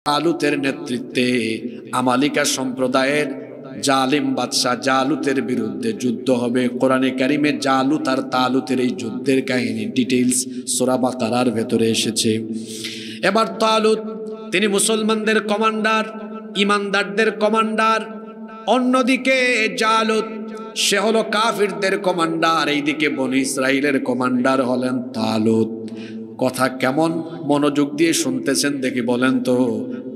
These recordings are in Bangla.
জালুতের নেতৃত্বে আমালিকা সম্প্রদায়ের জালিম বাদশাহ জালুতের বিরুদ্ধে যুদ্ধ হবে। কোরআনে কারিমে জালুত আর তালুতের এই যুদ্ধের কাহিনী ডিটেইলস সূরা বাকারার ভেতরে এসেছে। এবার তালুত তিনি মুসলমানদের কমান্ডার, ইমানদারদের কমান্ডার, অন্যদিকে জালুত সে হলো কাফিরদের কমান্ডার, এইদিকে বনি ইসরাইলের কমান্ডার হলেন তালুত। কথা কেমন মনোযোগ দিয়ে শুনতেছেন দেখি বলেন তো?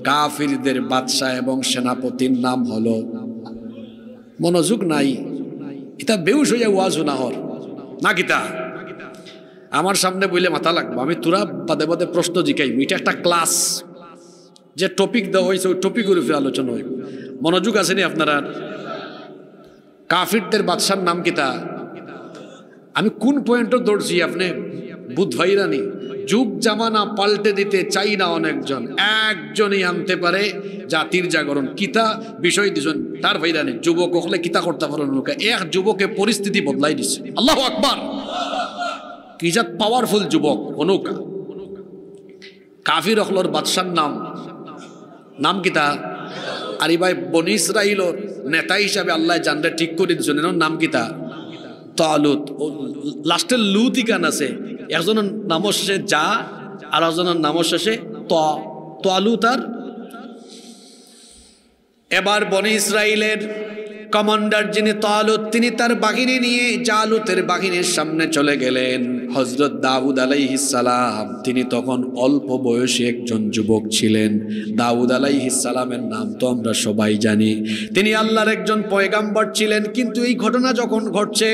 কাফিরদের বাদশা এবং সেনাপতির নাম হলো, মনোযোগ নাই, এটা বেউস হইয়া ওয়াজ না হর না কিতা আমার সামনে বইলে মাথা লাগবে। আমি তোরা বাদে বাদে প্রশ্ন জিকাই, এটা একটা ক্লাস, যে টপিক দেওয়া হয়েছে ওই টপিকের উপরে আলোচনা হইব। মনোযোগ আসেনি আপনারা? কাফিরদের বাদশার নাম কিতা? আমি কোন পয়েন্টও দৌড়ছি আপনি বুধ ভাইরানি। যুগ জামানা পাল্টে দিতে চাই না অনেকজন, একজনই আনতে পারে জাতির জাগরণ। কিতা বিষয় দিছেন তার ভাইরানি যুবক হলে কিতা করতে পারেন লোকে, এক যুবকে পরিস্থিতি বদলাই দিছে। আল্লাহু আকবার! কি যা পাওয়ারফুল যুবক অনুকা। কাফির হলর বাদশার নাম কিতা? আরে ভাই বনি ইসরাইলর নেতা হিসাবে আল্লাহ জানরে ঠিক করে দিয়েছেন, এর নাম কিতা? তালুত। লাস্টের লুতি গান আছে, একজনের নাম শেষে যা আর একজনের নাম শেষে তালুত। আর এবার বনি ইসরাইলের কমান্ডার যিনি তালুত, তিনি তার বাহিনী নিয়ে জালুতের বাহিনীর সামনে চলে গেলেন। হযরত দাউদ আলাইহিস সালাম তিনি তখন অল্প বয়সী একজন যুবক ছিলেন। দাউদ আলাইহিস সালামের নাম তো আমরা সবাই জানি, তিনি আল্লাহর একজন পয়গাম্বর ছিলেন। কিন্তু এই ঘটনা যখন ঘটছে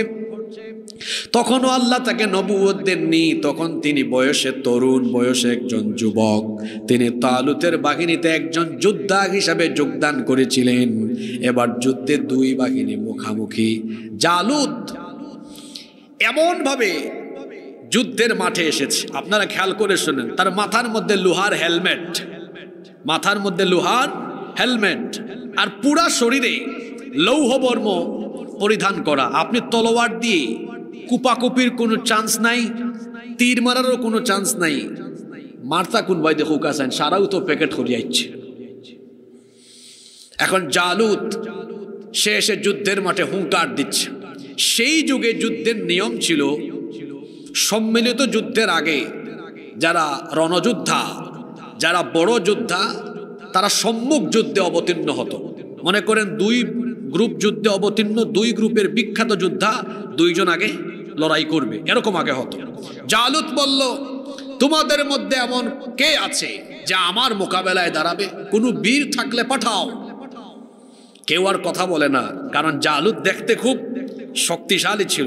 তখনও আল্লাহ তাকে নবুয়ত দেননি, তখন তিনি বয়সে তরুণ, বয়সে একজন যুবক। তিনি তালুতের বাহিনীতে একজন যোদ্ধা হিসাবে যোগদান করেছিলেন। এবার যুদ্ধে দুই বাহিনী মুখামুখি। জালুত এমন ভাবে যুদ্ধের মাঠে এসেছে, আপনারা খেয়াল করে শুনেন, তার মাথার মধ্যে লোহার হেলমেট, মাথার মধ্যে লোহার হেলমেট, আর পুরা শরীরে লৌহবর্ম পরিধান করা। আপনি তলোয়ার দিয়ে কুপাকুপির কোনো চান্স নাই, তীর মারারও কোনো চান্স নাই। মারতা কোন ভাই দেখো কাছেন সারাও তো প্যাকেট হরিয়াইছে। এখন জালুত সে এসে যুদ্ধের মাঠে হুঙ্কার দিচ্ছে। সেই যুগে যুদ্ধের নিয়ম ছিল, সম্মিলিত যুদ্ধের আগে যারা রণযোদ্ধা, যারা বড় যোদ্ধা, তারা সম্মুখ যুদ্ধে অবতীর্ণ হতো। মনে করেন দুই গ্রুপ যুদ্ধে অবতীর্ণ, দুই গ্রুপের বিখ্যাত যোদ্ধা দুইজন আগে লড়াই করবে, এরকম আগে হতো। জালুত বলল, তোমাদের মধ্যে এমন কে আছে যা আমার মোকাবেলায় দাঁড়াবে? কোনো বীর থাকলে পাঠাও। কেউ আর কথা বলে না, কারণ জালুত দেখতে খুব শক্তিশালী ছিল।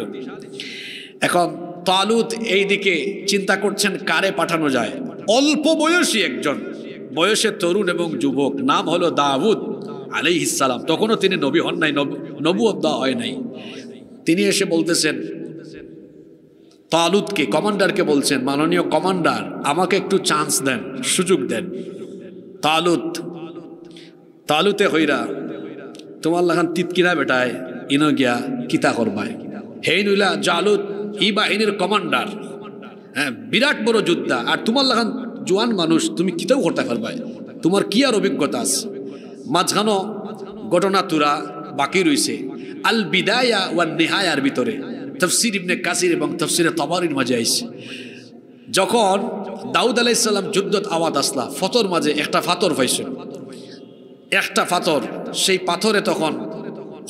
এখন তালুত এইদিকে চিন্তা করছেন কারে পাঠানো যায়। অল্প বয়সী একজন, বয়সে তরুণ এবং যুবক, নাম হলো দাউদ আলাইহিস সালাম। তখনও তিনি নবী হন নাই, নবুয়ত দেওয়া হয় নাই। তিনি এসে বলতেছেন তালুতকে, কমান্ডারকে বলছেন, মাননীয় কমান্ডার আমাকে একটু চান্স দেন, সুযোগ দেন। তালুতে হইরা তোমার লাগান তিতকিরা বেটায় ইনো গিয়া কিতা করবায়। হে নইলা জালুত এই বাহিনীর কমান্ডার, হ্যাঁ বিরাট বড় যোদ্ধা, আর তোমার লাগান জোয়ান মানুষ, তুমি কিতাও করতে পারবায়, তোমার কি আর অভিজ্ঞতা আছে? মাঝখানো ঘটনা তুরা বাকি রয়েছে আল বিদায়া ওয়ান নিহায়ার ভিতরে, তাফসীর ইবনে কাসির এবং তাফসীরে তাবারির মাঝে আইছে। যখন দাউদ আলাইহিস সালাম যুদ্ধত আওয়াজ আসলা, ফতর মাঝে একটা ফাতর পাইছিল, একটা ফাতর, সেই পাথরে তখন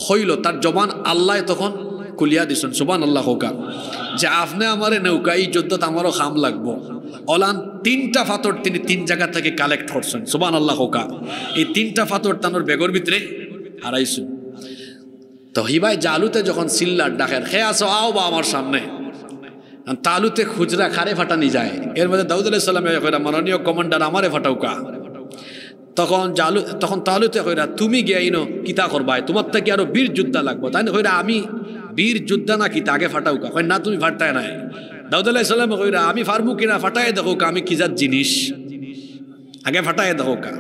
হইল তার জবান আল্লাহ তখন কুলিয়া দিছেন, সুবহানাল্লাহ হোকা, যে আপনি আমারে নৌকা এই যুদ্ধত আমারও খাম লাগবো। অলান তিনটা ফাতর তিনি তিন জায়গা থেকে কালেক্ট করছেন, সুবহানাল্লাহ হোকা। এই তিনটা ফাতর তানোর বেগর ভিতরে হারাইছেন। তো হিবাই জালুতে যখন সিল্লার ডাকেন, খে আসো আও বা আমার সামনে, তালুতে খুচরা খারে ফাটানি যায়। এর মধ্যে দাউদ আলাইহিস সালাম মাননীয় কমান্ডার আমারে ফাটাউকা। তখন তালুতে কইরা তুমি গিয়া ইনো কিতা করবাই, তোমার থেকে আরো বীর যোদ্ধা লাগবো। তাই না কইরা আমি বীর যোদ্ধা না কিতা আগে ফাটাউকা? কই না তুমি ফাটায় নাই। দাউদ আলাইহিস সালাম কইরা আমি ফারমু কিনা ফাটায় দেখো কা, আমি কিজাত জিনিস আগে ফাটায় দেখো কা,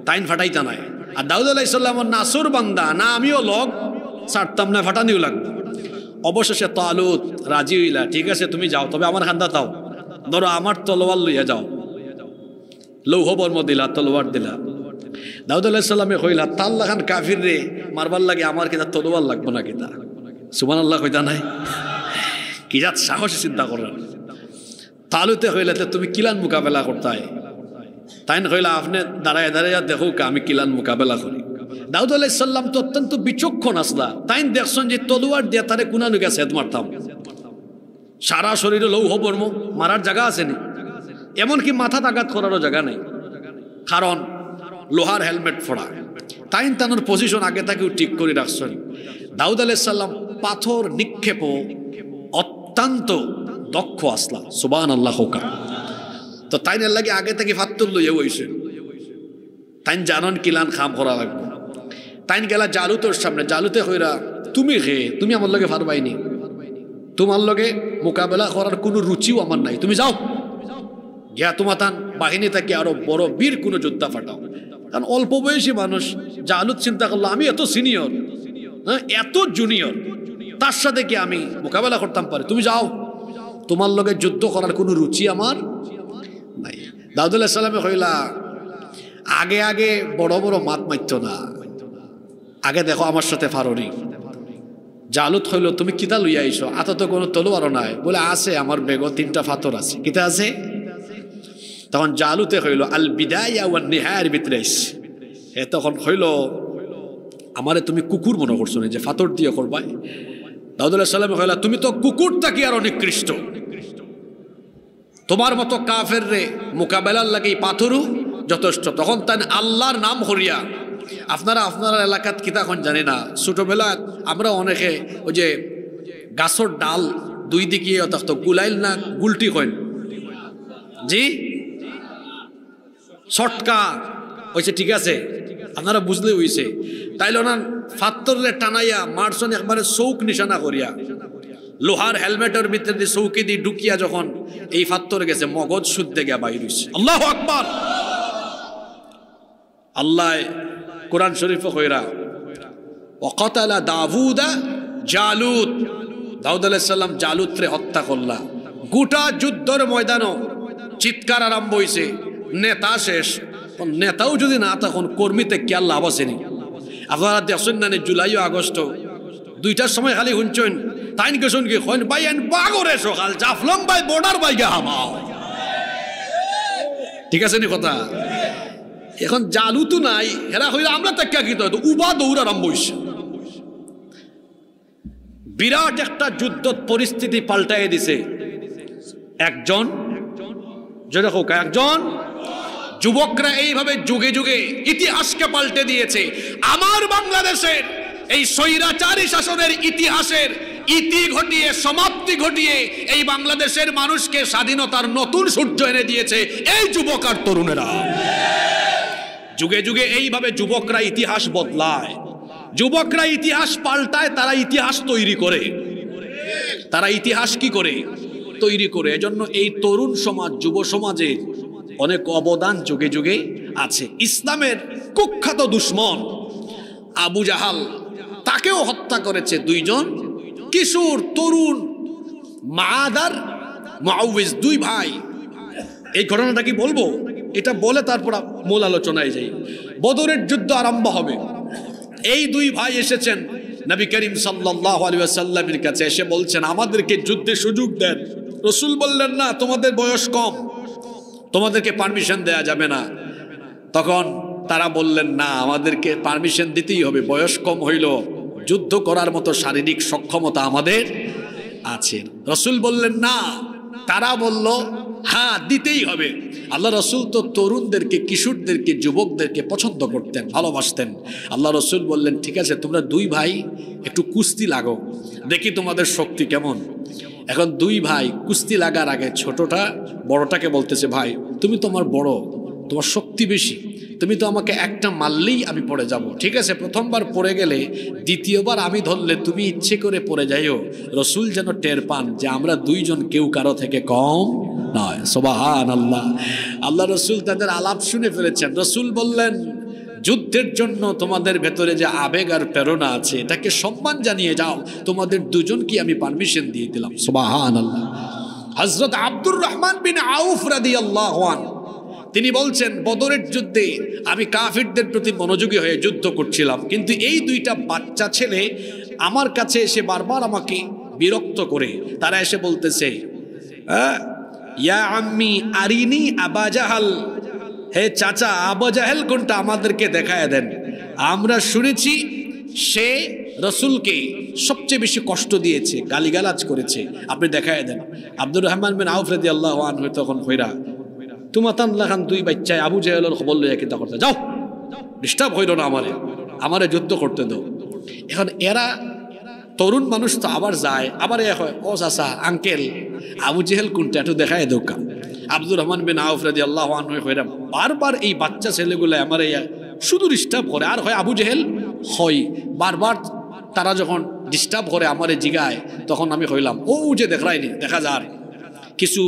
তাইন ফাটাইতা নাই। আর দাউদ আলাইহিস সালামের নাসুর বান্দা না, আমিও লগ ছাড়তাম না, ফাটানিও লাগবে। অবশেষে তালুত রাজি হইলা, ঠিক আছে তুমি যাও, তবে আমার খান্দা তাও, ধরো আমার তলোয়ার লইয়া যাও। লৌহ বর্ম দিলা, তলোয়ার দিলা, দাউদ আলাইহিস সালামে কইলা তাল্লা খান কাফির রে মারবার লাগে আমার কিতা তলোয়ার লাগবে না কিতা সুবহানাল্লাহ কইতা নাই কি জাত সাহস চিন্তা করেন তালুতে কইলা তুমি কিলান মোকাবেলা করতাই তাইন কইলা আপনি দাঁড়ায় দাঁড়ায় দেখো আমি কিলান মোকাবেলা করি দাউদ আলাইহিস সালাম তো অত্যন্ত বিচক্ষণ আসলা তাইন দেখছেন যে তলোয়ার দিয়ে তারে কুনানো গেছে মারতাম সারা শরীরে লৌহ বর্ম মারার জায়গা আসেনি এমনকি মাথা আঘাত করারও জায়গা নেই কারণ লোহার হেলমেট ফোড়া তাইন তানোর পজিশন আগে থেকেও ঠিক করে রাখছেন দাউদ আলাইহিস সালাম পাথর নিক্ষেপ অত্যন্ত দক্ষ আসলা সুবহানাল্লাহ হোকা তো তাইনের লাগে আগে থেকে ফাত্তুর লইয়া হইছে তাইন জানন কিলান খাম করা লাগবে তাইন গেলা জালুতের সামনে জালুতে হইরা তুমি আমার লগে পারবাইনি তোমার লগে মোকাবেলা করার কোনো রুচিও আমার নাই তুমি যাও গিয়া তোমার তান বাহিনী থেকে আরো বড় বীর কোনো যোদ্ধা ফাটাও কারণ অল্প বয়সী মানুষ জালুত চিন্তা করলো আমি এত সিনিয়র এত জুনিয়র তার সাথে কি আমি মোকাবেলা করতাম পারি তুমি যাও তোমার লগে যুদ্ধ করার কোনো রুচি আমার নাই দাউদ আলাইহিস সালামে কইলা আগে আগে বড় বড় মাত মারতো না আগে দেখো আমার সাথে ফাররি জালুত হইল তুমি কিতা লইয়া আইছো আত তো কোনো তলোয়ারও নাই বলে আছে আমার বেগ 3টা পাথর আছে কিতা আছে তখন জালুতে হইল আল বিদায়া ওয়ান নিহায়ার ভিতরে এ তখন হইল আমারে তুমি কুকুর মনে করছো না যে পাথর দিয়ে করবাই দাউদ আলাইহিস সালাম কইলা তুমি তো কুকুর থাকি আর নিকৃষ্ট তোমার মতো কাফের রে মোকাবেলার লাগে পাথরও যথেষ্ট তখন তাই আল্লাহর নাম হরিয়া আপনারা এলাকাত কিতাখন জানি না ছোটবেলা আমরা অনেকে ওই যে গাছর ডাল দুই দিকে থাকতো গুলাইল না গুলটি কইন জি শর্টকা হয়েছে ঠিক আছে আপনারা বুঝলে হইছে তাইলে ওনার ফাত্তরে টানাইয়া মারসন একবারে চৌক নিশানা করিয়া লোহার হেলমেটের ভিতরে দিয়ে চৌকি দিয়ে ঢুকিয়া যখন এই ফাত্তরে গেছে মগজ শুদ্ধে গিয়া বাইর হইছে আল্লাহু আকবার আল্লাহ কোরআন শরীফে কইরা ওয়াকাতালা দাউদা জালুত দাউদ আলাইহিস সালাম জালুতরে হত্যা করলা গোটা যুদ্ধের ময়দানও চিৎকার আরম্ভ হইছে নেতা শেষ নেতাও যদি না তখন কর্মীতে কি আর লাভ আসেনি আপনারা দেখছেন না জুলাই আগস্ট 2টার সময় খালি শুনছেন তাইন গেছেন কি হইন ভাই এন বাগরে সকাল জাফলং ভাই বর্ডার বাইগা হামাও ঠিক আছে নি কথা এখন জালুতু নাই এরা হইলে আমরা তাকে কি তো উবা দৌড় আরম্ভ হইছে বিরাট একটা যুদ্ধ পরিস্থিতি পাল্টাই দিছে একজন যুবকরা এইভাবে যুগে যুগে ইতিহাসকে পাল্টে দিয়েছে আমার বাংলাদেশের এই স্বৈরাচারী শাসনের ইতিহাসের ইতি ঘটিয়ে সমাপ্তি ঘটিয়ে এই বাংলাদেশের মানুষকে স্বাধীনতার নতুন সূর্য এনে দিয়েছে এই যুবক আর তরুণেরা যুগে যুগে এইভাবে যুবকরা ইতিহাস বদলায় যুবকরা ইতিহাস পাল্টায় তারা ইতিহাস তৈরি করে তারা ইতিহাস কি করে তৈরি করে এজন্য এই তরুণ সমাজ যুব সমাজে অনেক অবদান যুগে যুগে আছে ইসলামের কুখ্যাত দুশমন আবু জাহাল তাকেও হত্যা করেছে 2 জন কিশোর তরুণ মাআদ আর মুআউযিজ 2 ভাই এই ঘটনাটা কি বলবো এটা বলে তারপর মূল আলোচনায় যাই বদরের যুদ্ধ আরম্ভ হবে এই 2 ভাই এসেছেন নবী করিম সাল্লাল্লাহু আলাইহি ওয়াসাল্লামের কাছে এসে বলছেন আমাদেরকে যুদ্ধে সুযোগ দেন রাসূল বললেন না তোমাদের বয়স কম তোমাদেরকে পারমিশন দেয়া যাবে না তখন তারা বললেন না আমাদেরকে পারমিশন দিতেই হবে বয়স কম হইল যুদ্ধ করার মতো শারীরিক সক্ষমতা আমাদের আছে রাসূল বললেন না তারা বলল হ্যাঁ দিতেই হবে আল্লাহ রাসূল তো তরুণদেরকে কিশোরদেরকে যুবকদেরকে পছন্দ করতেন ভালোবাসতেন আল্লাহ রাসূল বললেন ঠিক আছে তোমরা 2 ভাই একটু কুস্তি লাগো দেখি তোমাদের শক্তি কেমন এখন 2 ভাই কুস্তি লাগার আগে ছোটটা বড়টাকে বলতেছে ভাই তুমি তোমার বড় তোমার শক্তি বেশি তুমি তো আমাকে একটা মারলেই আমি পড়ে যাব ঠিক আছে প্রথমবার পড়ে গেলে দ্বিতীয়বার আমি ধরলে তুমি ইচ্ছে করে পড়ে যাইও রাসূল যেন টের পান যে আমরা 2 জন কেউ কারো থেকে কম নয় সুবহানাল্লাহ আল্লাহ রাসূল তাদের আলাপ শুনে ফেলেছেন রাসূল বললেন যুদ্ধের জন্য তোমাদের ভেতরে যে আবেগ আর প্রেরণা আছে এটাকে সম্মান জানিয়ে যাও তোমাদের 2 জনকে আমি পারমিশন দিয়ে দিলাম সুবহানাল্লাহ হযরত আব্দুর রহমান বিন আউফ রাদিয়াল্লাহু আনহু তিনি বলছেন, বদরের যুদ্ধে আমি কাফিরদের প্রতি মনোযোগী হয়ে যুদ্ধ করছিলাম, কিন্তু এই দুইটা বাচ্চা ছেলে আমার কাছে এসে বারবার আমাকে বিরক্ত করে। তারা এসে বলতেছে, ইয়া আম্মি আরিনি আবা জাহাল, হে চাচা আবু জাহেল কোনটা আমাদেরকে দেখায় দেন। আমরা শুনেছি সে রসুলকে সবচেয়ে বেশি কষ্ট দিয়েছে, গালিগালাজ করেছে, আপনি দেখায় দেন। আব্দুর রহমান বিন আউফ রাদিয়াল্লাহু আনহু তখন হইরা তুমাতান লাখান দুই বাচ্চায় আবু জাহেলের খবর লইয়া কিতা করতে যাও, ডিস্টার্ব হইল না আমারে যুদ্ধ করতে দাও। এখন এরা তরুণ মানুষ তো আবার যায়, আবার এ হয়, ও চাচা আঙ্কেল আবু জেহেল কোনটা একটু দেখায় দোকা। আব্দুর রহমান বিন আউফ রাদিয়াল্লাহু আনহু হইরা বারবার এই বাচ্চা ছেলেগুলো আমার শুধু ডিস্টার্ব করে, আর হয় আবু জেহেল হয়। বারবার তারা যখন ডিস্টার্ব করে আমারে জিগায়, তখন আমি হইলাম ও যে দেখায়নি, দেখা যার কিছু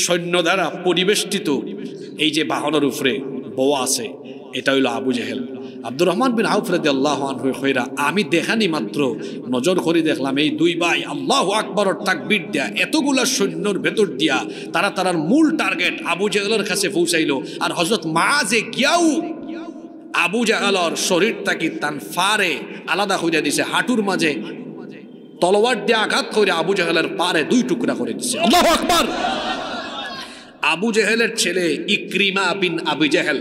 সৈন্য দ্বারা পরিবেষ্টিত এই যে বাহনের উপরে বউ আছে, এটা হইল আবু জেহেল। আব্দুর রহমান বিন আউফ রাদিয়াল্লাহু আনহু কইরা আমি দেখানি মাত্র নজর করে দেখলাম এই দুই ভাই আল্লাহু আকবারের তাকবীর দেয়া এতগুলা সৈন্যর ভেতর দিয়া তারার মূল টার্গেট আবু জেহেলের কাছে পৌঁছাইলো। আর হযরত মাআজে গিয়াও আবু জেহেলের শরীরটাকে তান ফারে আলাদা হইয়া দিছে, হাঁটুর মাঝে তলোয়ার দিয়ে আঘাত করে আবু জেহেলের পারে দুই টুকরা করে দিছে। আল্লাহু আকবার। আবু জেহেলের ছেলে ইকরিমা বিন আবু জেহেল,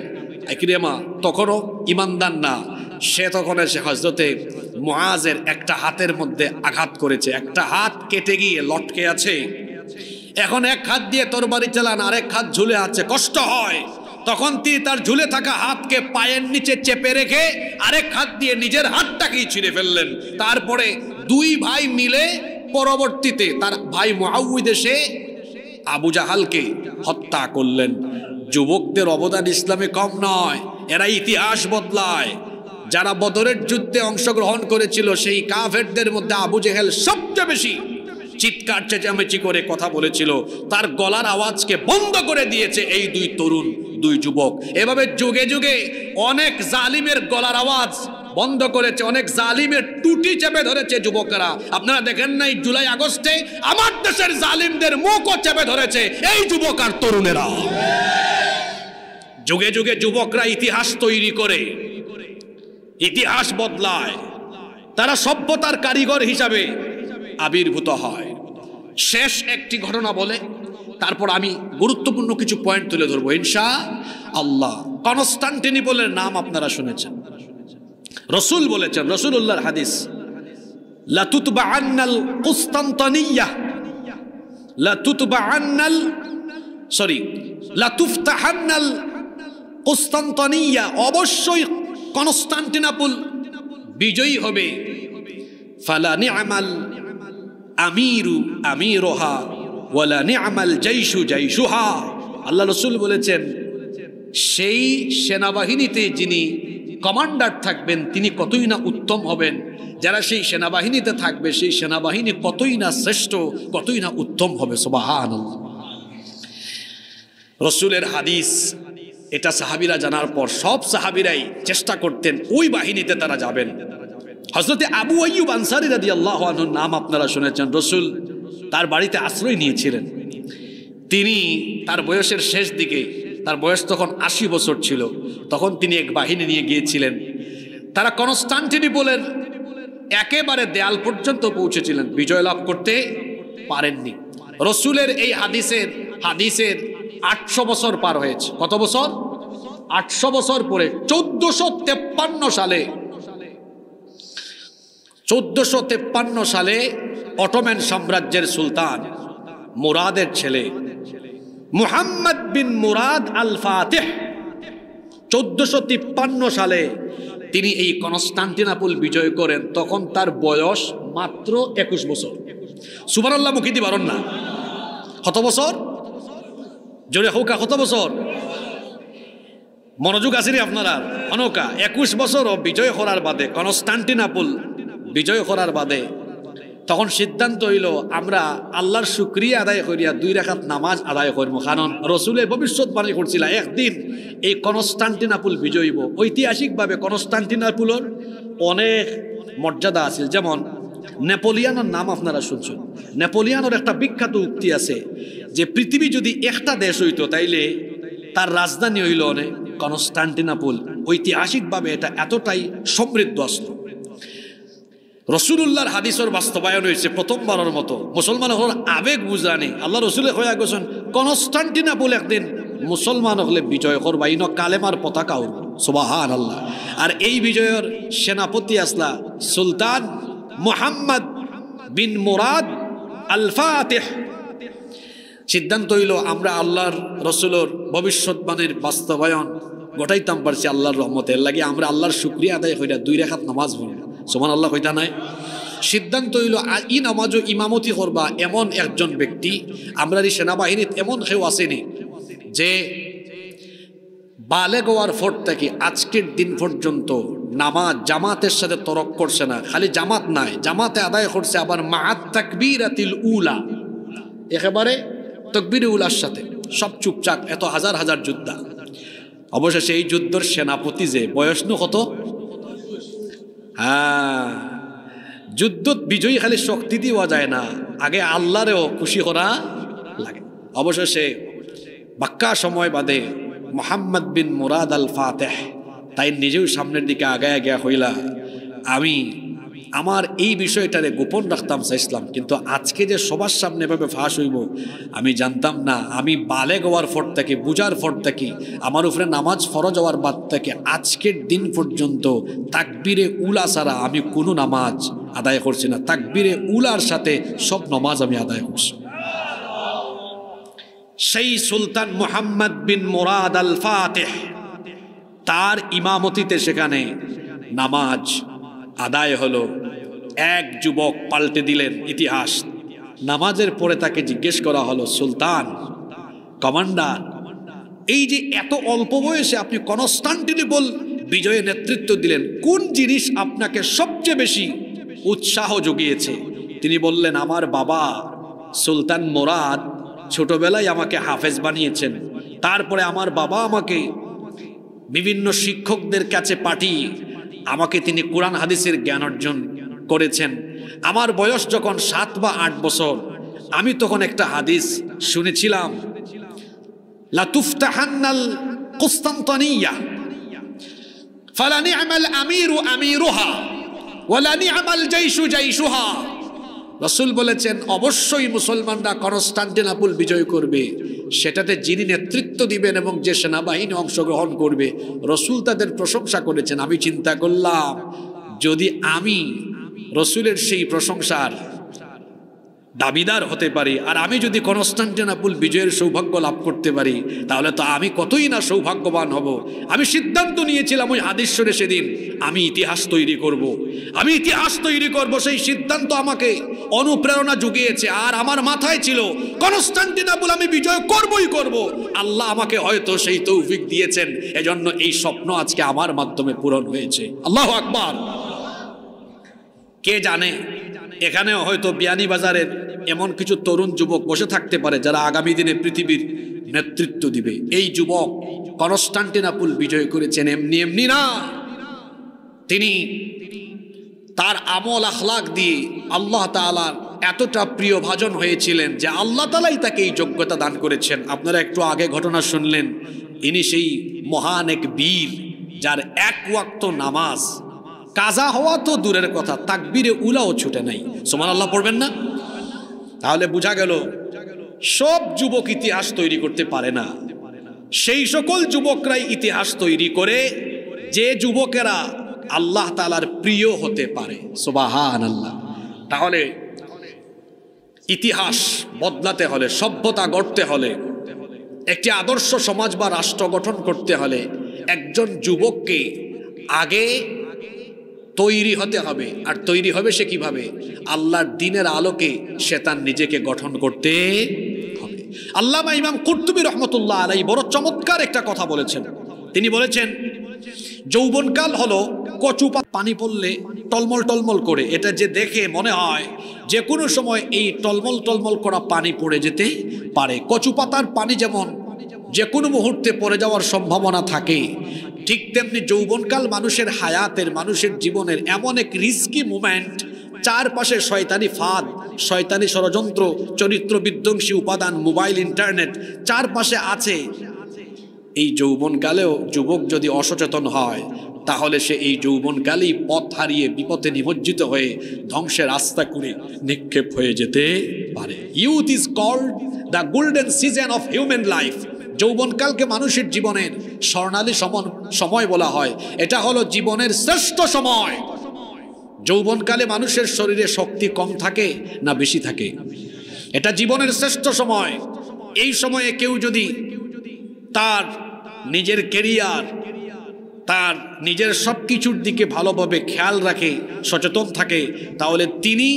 ইকরিমা তখনও ইমানদার না, সে তখন এসে হযরতে মুআজের একটা হাতের মধ্যে আঘাত করেছে, একটা হাত কেটে গিয়ে লটকে আছে। এখন এক হাত দিয়ে তরবারি চালান, আরেক হাত ঝুলে আছে, কষ্ট হয়। তখন তিনি তার ঝুলে থাকা হাতকে পায়ের নিচে চেপে রেখে আরেক হাত দিয়ে নিজের হাতটাকেই ছিঁড়ে ফেললেন। তারপরে দুই ভাই মিলে পরবর্তীতে তার ভাই মুআউযিদ এসে আবু জাহালকে হত্যা করলেন। যুবকদের অবদান ইসলামে কম নয়, এরা ইতিহাস বদলায়। যারা বদরের যুদ্ধে অংশগ্রহণ করেছিল সেই কাফেরদের মধ্যে আবু জেহেল সবচেয়ে বেশি চিৎকার চেঁচামেচি করে কথা বলেছিল, তার গলার আওয়াজকে বন্ধ করে দিয়েছে এই দুই তরুণ, দুই যুবক। এভাবে যুগে যুগে অনেক জালিমের গলার আওয়াজ বন্ধ করেছে, অনেক জালিমের টুটি চেপে ধরেছে যুবকেরা। আপনারা দেখেন নাই জুলাই আগস্টে আমার দেশের জালিমদের মুখও চেপে ধরেছে এই যুবক আর তরুণেরা। যুগে যুগে যুবকরা ইতিহাস তৈরি করে, ইতিহাস বদলায়, তারা সভ্যতার কারিগর হিসাবে আবির্ভূত হয়। শেষ একটি ঘটনা বলে তারপর আমি গুরুত্বপূর্ণ কিছু পয়েন্ট তুলে ধরবো ইনশাআল্লাহ। কনস্টান্টিনোপলের নাম আপনারা শুনেছেন, রসুল বলেছেন, রসুলুল্লাহর হাদিস, লাতুতবাআন্নাল কুসতান্তানিয়া লাতুফতাহান্নাল কুসতান্তানিয়া, অবশ্যই কনস্টান্টিনোপল বিজয়ী হবে। ফালা নি'মাল আমিরু আমিরুহা ওয়ালা নি'মাল জাইশু জাইশুহা। আল্লাহ রসুল বলেছেন সেই সেনাবাহিনীতে যিনি কমান্ডার থাকবেন তিনি কতই না উত্তম হবেন, যারা সেই সেনাবাহিনীতে থাকবে সেই সেনাবাহিনী কতই না শ্রেষ্ঠ, কতই না উত্তম হবে। সুবহানাল্লাহ। রসুলের হাদিস, এটা সাহাবীরা জানার পর সব সাহাবীরাই চেষ্টা করতেন ওই বাহিনীতে তারা যাবেন। হযরতে আবু আইয়ুব আনসারী রাদিয়াল্লাহু আনহুর নাম আপনারা শুনেছেন। রসুল তার বাড়িতে আশ্রয় নিয়েছিলেন। তিনি তার বয়সের শেষ দিকে, তার বয়স তখন 80 বছর ছিল, তখন তিনি এক বাহিনী নিয়ে গিয়েছিলেন। তারা কনস্টান্টিনোপলের একেবারে দেয়াল পর্যন্ত পৌঁছেছিলেন, বিজয় লাভ করতে পারেননি। রসুলের এই হাদিসের 800 বছর পার হয়েছে। কত বছর? 800 বছর পরে 1453 সালে অটোম্যান সাম্রাজ্যের সুলতান মুরাদের ছেলে মুহাম্মদ বিন মুরাদ আল ফাতিহ 1453 সালে তিনি এই কনস্টান্টিনোপল বিজয় করেন। তখন তার বয়স মাত্র 21 বছর। সুবহানাল্লাহ মুখে দি পারেন না? কত বছর? জোরে হোকা, কত বছর? মনোযোগ আছে আপনারা? অনকা 21 বছর বিজয় করার বাদে, কনস্টান্টিনোপল বিজয় করার বাদে তখন সিদ্ধান্ত হইল আমরা আল্লাহর শুকরিয়া আদায় করিয়া 2 রাকাত নামাজ আদায় করবো। কারণ রসুলে ভবিষ্যৎবাণী করছিল একদিন এই কনস্টান্টিনোপল বিজয় হইব। ঐতিহাসিকভাবে কনস্টান্টিনোপলের অনেক মর্যাদা আছে। যেমন নেপোলিয়নের নাম আপনারা শুনছেন। নেপোলিয়নের একটা বিখ্যাত উক্তি আছে যে পৃথিবী যদি একটা দেশ হইতো তাইলে তার রাজধানী হইল কনস্টান্টিনোপল। ঐতিহাসিকভাবে এটা এতটাই সমৃদ্ধ আসলো। রসুলুল্লাহর হাদিসের বাস্তবায়ন হয়েছে প্রথমবারের মতো। মুসলমান হল আবেগ বুঝানি। আল্লাহ রসুলে হয়ে গেছেন কনস্টান্টিনোপল একদিন মুসলমান হলে বিজয় করবা, ইন কালেমার পতাকা উড়ব, সুবহানাল্লাহ। আর এই বিজয়ের সেনাপতি আসলা সুলতান মুহাম্মদ বিন মুরাদ আল ফাতিহ। সিদ্ধান্ত হইল আমরা আল্লাহর রসুলের ভবিষ্যৎবাণীর বাস্তবায়ন গোটাইতাম পারছি আল্লাহর রহমতের লাগে। আমরা আল্লাহর শুকরিয়া আদায় কইরা 2 রাকাত নামাজ পড়ি, সুবহানাল্লাহ কইতা নাই। সিদ্ধান্ত হইল ই নামাজও ইমামতি করবা এমন একজন ব্যক্তি। আমরা এই সেনাবাহিনীত এমন কেউ আসেনি যে বালেগ হওয়ার পর থেকে আজকের দিন পর্যন্ত নামাজ জামাতের সাথে তরক করছে না। খালি জামাত নাই, জামাতে আদায় করছে আবার মাআত তাকবীরাতিল উলা, একেবারে তাকবীরে উলার সাথে, সব চুপচাপ। এত হাজার হাজার যোদ্ধা। অবশেষে এই যুদ্ধের সেনাপতি যে বয়স কত, হ্যাঁ, যুদ্ধ বিজয়ী খালি শক্তি দেওয়া যায় না, আগে আল্লাহরেও খুশি করা লাগে। অবশেষে বাক্কা সময় বাদে মুহাম্মদ বিন মুরাদ আল ফাতিহ তাই নিজেও সামনের দিকে আগায় গিয়া হইলা, আমি আমার এই বিষয়টারে গোপন রাখতাম চাইছিলাম, কিন্তু আজকে যে সবার সামনে এভাবে ফাঁস হইব আমি জানতাম না। আমি বালেগ হওয়ার পর থেকে, বুঝার পর থেকে, আমার উপরে নামাজ ফরজ হওয়ার বাদ থেকে আজকের দিন পর্যন্ত তাকবীরে উলা ছাড়া আমি কোনো নামাজ আদায় করছি না। তাকবীরে উলার সাথে সব নামাজ আমি আদায় করছি। সেই সুলতান মুহাম্মদ বিন মুরাদ আল ফাতিহ তার ইমামতিতে সেখানে নামাজ আদায় হলো। এক যুবক পাল্টে দিলেন ইতিহাস। নামাজের পরে তাকে জিজ্ঞেস করা হলো, সুলতান, কমান্ডার, এই যে এত অল্প বয়সে আপনি কনস্টান্টিনোপল বিজয়ে নেতৃত্ব দিলেন, কোন জিনিস আপনাকে সবচেয়ে বেশি উৎসাহ জুগিয়েছে? তিনি বললেন, আমার বাবা সুলতান মুরাদ ছোটবেলায় আমাকে হাফেজ বানিয়েছেন। তারপরে আমার বাবা আমাকে বিভিন্ন শিক্ষকদের কাছে পাঠিয়ে আমাকে তিনি কোরআন হাদিসের জ্ঞান অর্জন করেছেন। আমার বয়স যখন 7 বা 8 বছর, আমি তখন একটা হাদিস শুনেছিলাম, লা তুফতাহান্নাল কুস্তান্তনিয়া ফালা নি'মাল আমিরু আমিরুহা ওয়ালা নি'মাল জাইশু জাইশুহা। রাসূল বলেছেন, অবশ্যই মুসলমানরা কনস্টান্টিনোপল বিজয় করবে, সেটাতে যিনি নেতৃত্ব দিবেন এবং যে সেনাবাহিনী অংশগ্রহণ করবে, রাসূল তাদের প্রশংসা করেছেন। আমি চিন্তা করলাম, যদি আমি রাসূলের সেই প্রশংসার দাবিদার হতে পারি, আর আমি যদি কনস্টান্টিনোপল বিজয়ের সৌভাগ্য লাভ করতে পারি, তাহলে তো আমি কতই না সৌভাগ্যবান হব। আমি সিদ্ধান্ত নিয়েছিলাম ওই হাদিস শুনে সেদিন, আমি ইতিহাস তৈরি করব, আমি ইতিহাস তৈরি করব। সেই সিদ্ধান্ত আমাকে অনুপ্রেরণা জুগিয়েছে। আর আমার মাথায় ছিল কনস্টান্টিনোপল আমি বিজয় করবই করব। আল্লাহ আমাকে হয়তো সেই তৌফিক দিয়েছেন, এজন্য এই স্বপ্ন আজকে আমার মাধ্যমে পূরণ হয়েছে। আল্লাহু আকবার। কে জানে, এখানেও হয়তো বিয়ানীবাজারের এমন কিছু তরুণ যুবক বসে থাকতে পারে যারা আগামী দিনে পৃথিবীর নেতৃত্ব দিবে। এই যুবক কনস্টান্টিনোপল বিজয় করেছেন এমনি এমনি না, তিনি তার আমল আখলাক দিয়ে আল্লাহ তাআলার এতটা প্রিয় ভাজন হয়েছিলেন যে আল্লাহ তাআলাই তাকে এই যোগ্যতা দান করেছেন। আপনারা একটু আগে ঘটনা শুনলেন, ইনি সেই মহান এক বীর যার এক ওয়াক্ত নামাজ কাজা হওয়া তো দূরের কথা, তাকবীরে উলাও ছুটে নাই। সুবহানাল্লাহ পড়বেন না? তাহলে বোঝা গেল সব যুবক ইতিহাস তৈরি করতে পারে না। সেই সকল যুবকরাই ইতিহাস তৈরি করে যে যুবকেরা আল্লাহ তাআলার প্রিয় হতে পারে। সুবহানাল্লাহ। তাহলে ইতিহাস বদলাতে হলে, সভ্যতা গড়তে হলে, একটি আদর্শ সমাজ বা রাষ্ট্র গঠন করতে হলে একজন যুবককে আগে তৈরি হতে হবে। আর তৈরি হবে সে কিভাবে? আল্লাহর দ্বীনের আলোকে সে তার নিজেকে গঠন করতে হবে। আল্লামা ইমাম কুরতুবী রহমতুল্লাহ আলাইহি বড় চমৎকার একটা কথা বলেছেন। তিনি বলেছেন, যৌবনকাল হলো কচু পানি পড়লে টলমল টলমল করে, এটা যে দেখে মনে হয় যে কোনো সময় এই টলমল টলমল করা পানি পড়ে যেতে পারে। কচু পাতার পানি যেমন যে কোনো মুহূর্তে পড়ে যাওয়ার সম্ভাবনা থাকে, ঠিক তেমনি যৌবনকাল মানুষের হায়াতের, মানুষের জীবনের এমন এক রিস্কি মুমেন্ট, চারপাশে শয়তানি ফাঁদ, শয়তানি ষড়যন্ত্র, চরিত্র বিধ্বংসী উপাদান, মোবাইল, ইন্টারনেট চারপাশে আছে। এই যৌবনকালেও যুবক যদি অসচেতন হয় তাহলে সে এই যৌবনকালেই পথ হারিয়ে বিপদে নিমজ্জিত হয়ে ধ্বংসের রাস্তা করে নিক্ষেপ হয়ে যেতে পারে। Youth is called the golden season of human life. যৌবনকালকে মানুষের জীবনের স্বর্ণালী সময় বলা হয়। এটা হলো জীবনের শ্রেষ্ঠ সময়। যৌবনকালে মানুষের শরীরে শক্তি কম থাকে না বেশি থাকে? এটা জীবনের শ্রেষ্ঠ সময়। এই সময়ে কেউ যদি তার নিজের ক্যারিয়ার, তার নিজের সব কিছুর দিকে ভালোভাবে খেয়াল রাখে, সচেতন থাকে, তাহলে তিনি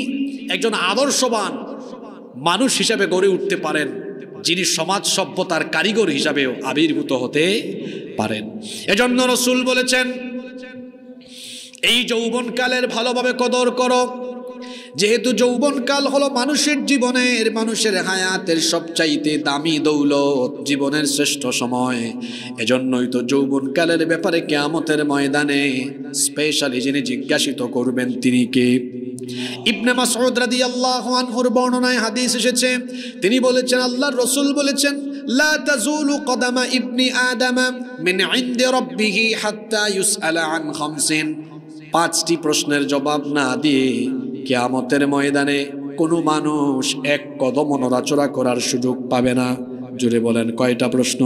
একজন আদর্শবান মানুষ হিসাবে গড়ে উঠতে পারেন, যিনি সমাজ সভ্যতার কারিগর হিসাবেও আবির্ভূত হতে পারেন। এজন্য রাসূল বলেছেন, এই যৌবনকালের ভালোভাবে কদর করো। যেহেতু যৌবনকাল হলো মানুষের জীবনের, মানুষের হায়াতের সবচাইতে দামি দৌলত, জীবনের শ্রেষ্ঠ সময়। এজন্যই তো যৌবনকালের ব্যাপারে কিয়ামতের ময়দানে স্পেশালি যিনি জিজ্ঞাসিত করবেন তিনি কে? ইবনে মাসউদ রাদিয়াল্লাহু আনহুর বর্ণনায় হাদিস এসেছে, তিনি বলেছেন, আল্লাহর রাসূল বলেছেন, লা তাজুলু কদামা ইবনি আদম মিন ইনদি রাব্বিহি হাত্তা ইউসআলা আন খামসিন। 5টি প্রশ্নের জবাব না দিয়ে কিয়ামতের ময়দানে কোনো মানুষ এক কদম নড়াচড়া করার সুযোগ পাবে না। জোরে বলেন, কয়টা প্রশ্ন?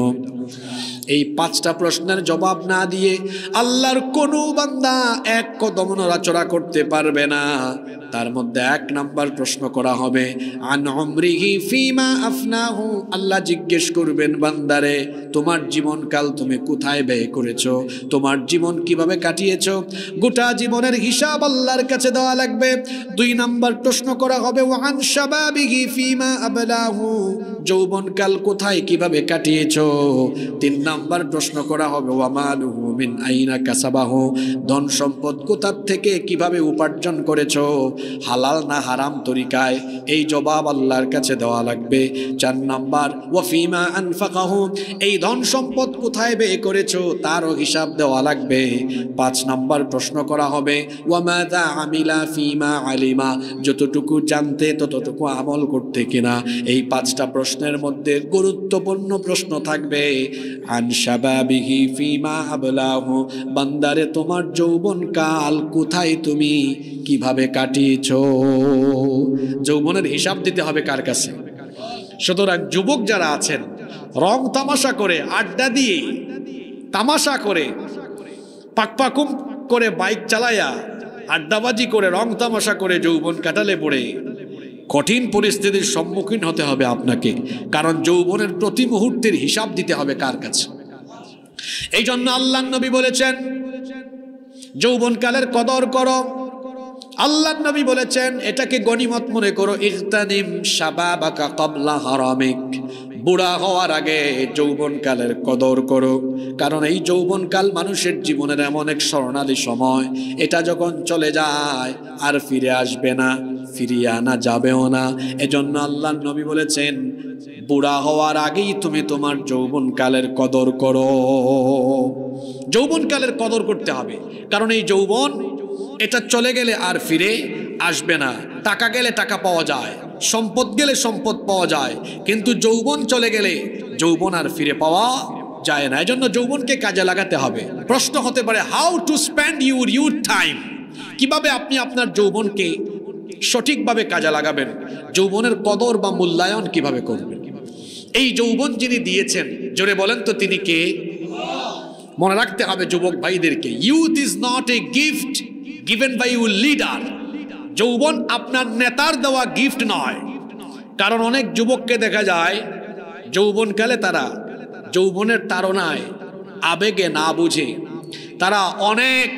এই 5টা প্রশ্নের জবাব না দিয়ে আল্লাহর কোনো বান্দা এক কদম নড়াচড়া করতে পারবে না। তার মধ্যে 1 নাম্বার প্রশ্ন করা হবে, আন উমরিহি ফিমা আফনাহু। আল্লাহ জিজ্ঞেস করবেন, বান্দারে তোমার জীবনকাল তুমি কোথায় ব্যয় করেছো, তোমার জীবন কিভাবে কাটিয়েছো, গোটা জীবনের হিসাব আল্লাহর কাছে দেওয়া লাগবে। 2 নাম্বার প্রশ্ন করা হবে, ওয়ান শাবাবিহি ফিমা আবলাহু। যৌবনকাল কোথায় কিভাবে কাটিয়েছো। 3 নাম্বার প্রশ্ন করা হবে, ওয়ামালুহু মিন আইনা কাসাবাহু। ধন সম্পদ কোথা থেকে কিভাবে উপার্জন করেছো, হালাল না হারাম তরিকায়, এই জবাব আল্লাহর কাছে দেওয়া লাগবে। 4 নাম্বার, ওয়াফিমা আনফাকাহু। এই ধন সম্পদ কোথায় ব্যয় করেছো তারও হিসাব দেওয়া লাগবে। 5 নাম্বার প্রশ্ন করা হবে, ওয়ামাযা আমিলা ফিমা আলিমা। যতটুকু জানতে ততটুকু আমল করতে কিনা। এই 5টা প্রশ্নের মধ্যে গুরুত্বপূর্ণ প্রশ্ন থাকবে, আন শাবাবিহি ফিমা আবলাহু। বান্দারে তোমার যৌবনকাল কোথায় তুমি কিভাবে কাটিয়েছো। যৌবনের হিসাব দিতে হবে কার কাছে? সুতরাং যুবক যারা আছেন, রং তামাশা করে, আড্ডা দিয়ে, তামাশা করে, পাকপাকুম করে, বাইক চালায়া, আড্ডাবাজি করে, রং তামাশা করে যৌবন কাটালে পড়ে কঠিন পরিস্থিতির সম্মুখীন হতে হবে আপনাকে। কারণ যৌবনের প্রতি মুহূর্তের হিসাব দিতে হবে কার কাছে? এই জন্য আল্লাহর নবী বলেছেন, যৌবনকালের কদর করো। আল্লাহর নবী বলেছেন, এটাকে গনিমত মনে করো। ইগতানিম শাবাবাকা ক্বাবলা হারামিক। বুড়া হওয়ার আগে যৌবনকালের কদর করো। কারণ এই যৌবনকাল মানুষের জীবনের এমন এক স্বর্ণালী সময়, এটা যখন চলে যায় আর ফিরে আসবে না, ফিরিয়ে আনা যাবেও না। এজন্য আল্লাহর নবী বলেছেন, বুড়া হওয়ার আগেই তুমি তোমার যৌবনকালের কদর করো। যৌবনকালের কদর করতে হবে, কারণ এই যৌবন এটা চলে গেলে আর ফিরে আসবে না। টাকা গেলে টাকা পাওয়া যায়, সম্পদ গেলে সম্পদ পাওয়া যায়, কিন্তু যৌবন চলে গেলে যৌবন আর ফিরে পাওয়া যায় না। এজন্য যৌবনকে কাজে লাগাতে হবে। প্রশ্ন হতে পারে, how to spend your youth time. কিভাবে আপনি আপনার যৌবনকে সঠিকভাবে কাজে লাগাবেন, যৌবনের কদর বা মূল্যায়ন কিভাবে করবেন। এই যৌবন যিনি দিয়েছেন, জোরে বলেন তো তিনি কে? মনে রাখতে হবে যুবক ভাইদেরকে, youth is not a gift given by your leader. যৌবন আপনার নেতার দেওয়া গিফট নয়। কারণ অনেক যুবককে দেখা যায় যৌবনকালে তারা যৌবনের তাড়নায়, আবেগে না বুঝে তারা অনেক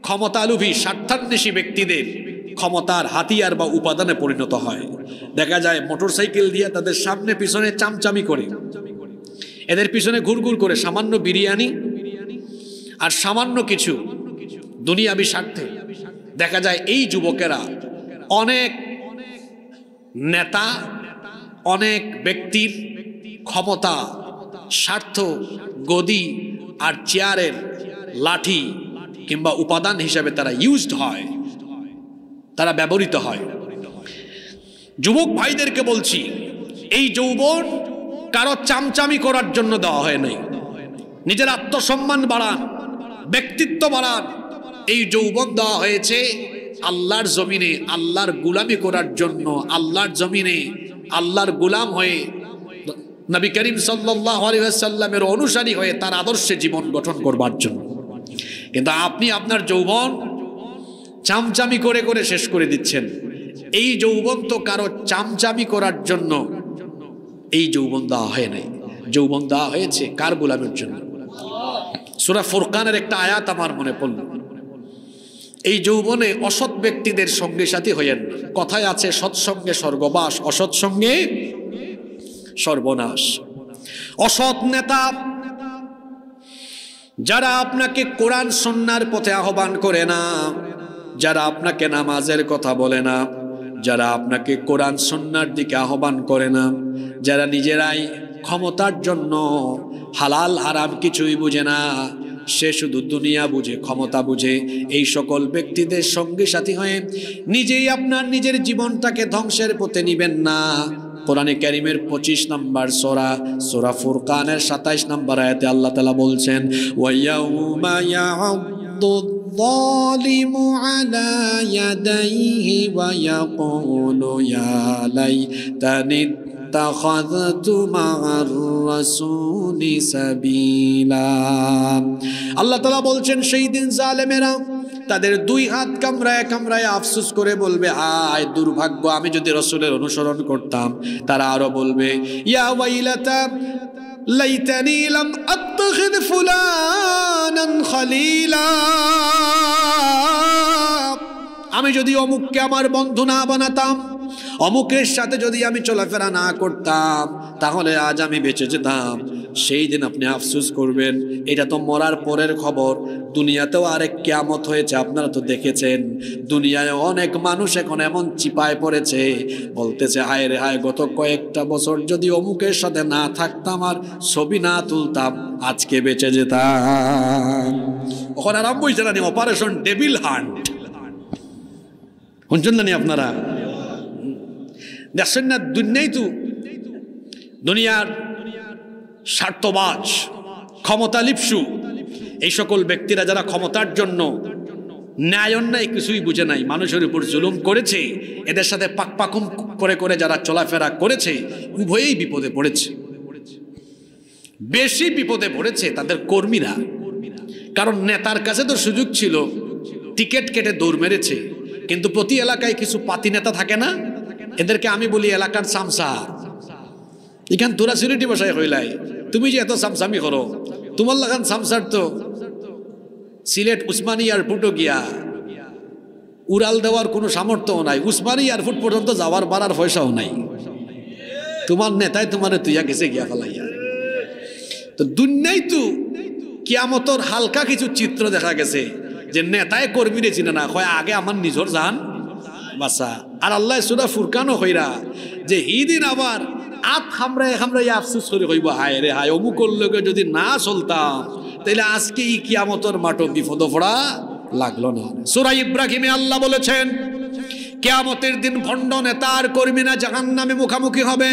ক্ষমতালোভী, স্বার্থান্বেষী ব্যক্তিদের ক্ষমতার হাতিয়ার বা উপাদানে পরিণত হয়। দেখা যায় মোটরসাইকেল দিয়ে তাদের সামনে পিছনে চামচামি করে, এদের পিছনে ঘুরঘুর করে সামান্য বিরিয়ানি আর সামান্য কিছু দুনিয়াবি স্বার্থে দেখা যায় এই যুবকেরা অনেক নেতা, অনেক ব্যক্তির ক্ষমতা, স্বার্থ, গদি আর চেয়ারের লাঠি কিংবা উপাদান হিসেবে তারা ইউজড হয়, তারা ব্যবহৃত হয়। যুবক ভাইদেরকে বলছি, এই যৌবন কারো চামচামি করার জন্য দেওয়া হয় নাই। নিজের আত্মসম্মান বাড়ান, ব্যক্তিত্ব বাড়ান। এই যৌবন দেওয়া হয়েছে আল্লাহর জমিনে আল্লাহর গোলামি করার জন্য, আল্লাহর জমিনে আল্লাহর গোলাম হয়ে নবী করিম সাল্লাল্লাহু আলাইহি ওয়াসাল্লামের অনুসারী হয়ে তার আদর্শে জীবন গঠন করবার জন্য। কিন্তু আপনি আপনার যৌবন চামচামি করে করে শেষ করে দিচ্ছেন। এই যৌবন তো কারো চামচামি করার জন্য এই যৌবন দেওয়া হয় নাই, যৌবন দেওয়া হয়েছে কার গোলামের জন্য। সূরা ফুরকানের একটা আয়াত আমার মনে পড়ল, এই যৌবনে অসৎ ব্যক্তিদের সঙ্গে সাথী হইয়েন না। কথায় আছে সৎসঙ্গে স্বর্গবাস, অসৎ সঙ্গে সর্বনাশ। অসৎ নেতা যারা আপনাকে কোরআন সুন্নাহর পথে আহ্বান করে না, যারা আপনাকে নামাজের কথা বলে না, যারা আপনাকে কোরআন সুন্নাহর দিকে আহ্বান করে না, যারা নিজেরাই ক্ষমতার জন্য হালাল হারাম কিছুই বুঝে না, সে শুধু দুনিয়া বুঝে, ক্ষমতা বুঝে, এই সকল ব্যক্তিদের সঙ্গে সাথী হয়ে নিজেই আপনার নিজের জীবনটাকে ধ্বংসের পথে নিবেন না। কোরআনে কারীমের 25 নম্বর সূরা ফুরকানের 27 নম্বর আয়াতে আল্লাহ তাআলা বলছেন, ওয়ায়াউমা ইয়া'আদ্দু-যালিমু আলা ইয়াদাইহি ওয়া ইয়াকুলু ইয়া লাইতানি ইত্তাখাযতু মা'আর রাসূলি সাবিলা। আল্লাহ তাআলা বলছেন সেই দিন জালেমেরা তাদের দুই হাত কামড়ায় কামড়ায় আফসোস করে বলবে, আয় দুর্ভাগ্য, আমি যদি রাসূলের অনুসরণ করতাম। তারা আরো বলবে, ইয়া ওয়াইলাতা লাইতানি লাম আত্তাখিদ ফুলানান খলিলা, আমি যদি অমুককে আমার বন্ধু না বানাতাম, অমুকের সাথে যদি আমি চলাফেরা না করতাম, তাহলে আজ আমি বেঁচে যেতাম। সেই দিন আপনি আফসোস করবেন। এটা তো মরার পরের খবর। দুনিয়াতেও আরেক কিয়ামত হয়েছে, আপনারা তো দেখেছেন। দুনিয়ায় অনেক মানুষ এখন এমন চিপায় পড়েছে, বলতেছে হায় রে হায়, গত কয়েকটা বছর যদি অমুকের সাথে না থাকতাম আর ছবি না তুলতাম, আজকে বেঁচে যেতাম। ওখানে আরম্ভ হয়েছে না অপারেশন ডেভিল হান্ট, শুনছেন না আপনারা? দেখছেন না, দুনিয়াই তো দুনিয়ার স্বার্থবাজ, ক্ষমতা লিপসু এই সকল ব্যক্তিরা যারা ক্ষমতার জন্য ন্যায় অন্যায় কিছুই বুঝে নাই, মানুষের উপর জুলুম করেছে, এদের সাথে পাকপাকুম করে করে যারা চলাফেরা করেছে, উভয়েই বিপদে পড়েছে। বেশি বিপদে পড়েছে তাদের কর্মীরা, কারণ নেতার কাছে তো সুযোগ ছিল, টিকিট কেটে দৌড় মেরেছে। কিন্তু প্রতি এলাকায় কিছু পাতি নেতা থাকে না, এদেরকে আমি বলি এলাকার সামসা। এখান তোরা সিলেটি ভাষায় হইলাই, তুমি যে এত সামসামি করো, তোমার লাগান সামসার তো সিলেট উসমানী এয়ারপোর্টও গিয়া উড়াল দেওয়ার কোনো সামর্থ্যও নাই, উসমানী এয়ারপোর্ট পর্যন্ত যাওয়ার বাড়ার পয়সাও নাই। তোমার নেতাই তোমার তুইয়া গেছে গিয়া ফেলাইয়া। তো দুনিয়ায় তো কিয়ামতর হালকা কিছু চিত্র দেখা গেছে যে নেতায় কর্মীরে চিনে না, হয় আগে আমার নিজর জান বাসা। আর আল্লাহ সূরা ফুরকানও হইরা যে দিন আবার আত হামরায় হামরাই আফসোস করে কইব, হায় রে হায়, অমুকর লোকে যদি না চলতাম তাইলে আজকে এই কিয়ামতের মাঠে বিপদ পড়া লাগলো না। সূরা ইব্রাহিমে আল্লাহ বলেছেন, কিয়ামতের দিন ভণ্ড নেতা আর কর্মীরা জাহান্নামে মুখোমুখি হবে।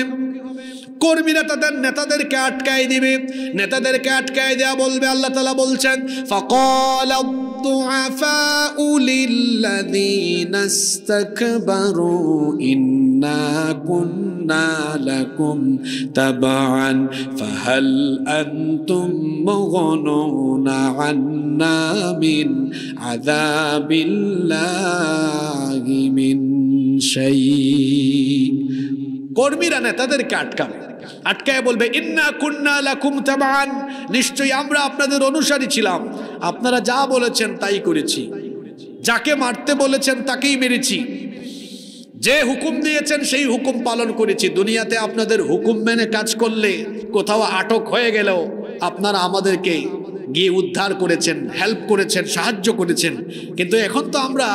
কর্মীরা তাদের নেতাদেরকে আটকায় দিবে, নেতাদেরকে আটকায় দেয়া বলবে। আল্লাহ তাআলা বলছেন, ফাকালা الضعفاء للذين استكبروا إنا كنا لكم تبعا فهل أنتم مغنون عنا من عذاب الله من شيء। কর্মীরা নেতাদেরকে আটকায় বলবে, ইন্না কুন্না লাকুম তাবান, নিশ্চয়ই আমরা আপনাদের অনুসারী ছিলাম, আপনারা যা বলেছেন তাই করেছি, যাকে মারতে বলেছেন তাকেই মেরেছি, যে হুকুম দিয়েছেন সেই হুকুম পালন করেছি। দুনিয়াতে আপনাদের হুকুম মেনে কাজ করলে কোথাও আটক হয়ে গেলেও আপনারা আমাদেরকে গিয়ে উদ্ধার করেছেন, হেল্প করেছেন, সাহায্য করেছেন। কিন্তু এখন তো আমরা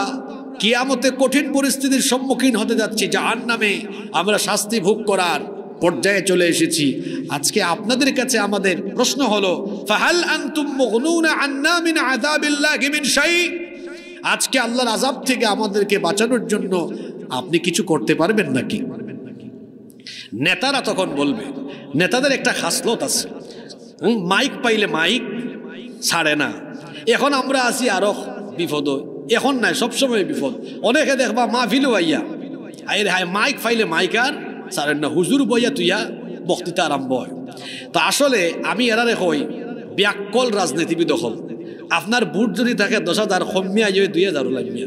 কিয়ামতে কঠিন পরিস্থিতির সম্মুখীন হতে যাচ্ছি, জাহান্নামে আমরা শাস্তি ভোগ করার পর্যায়ে চলে এসেছি। আজকে আপনাদের কাছে আমাদের প্রশ্ন হলো, ফাহাল আনতুম মুগনুনা আন্না মিন আযাবিল্লাহি মিন শাই, আজকে আল্লাহর আযাব থেকে আমাদেরকে বাঁচানোর জন্য আপনি কিছু করতে পারবেন নাকি? নেতারা তখন বলবে, নেতাদের একটা খাসলত আছে, মাইক পাইলে মাইক ছাড়ে না। এখন আমরা আছি আরো বিপদ, এখন নাই সবসময় বিপদ। অনেকে দেখবা মাহফিলও আইয়া আইরে হায় মাইক পাইলে মাইক আর ছাড়েন না, হুজুর বইয়া তুইয়া বক্তৃতা আরম্ভ হয়। তো আসলে আমি এরারে কই ব্যাকল রাজনীতিবিদ হল, আপনার বুট যদি থাকে 10,000 কমিয়া যাবে 2,000 লাগবে,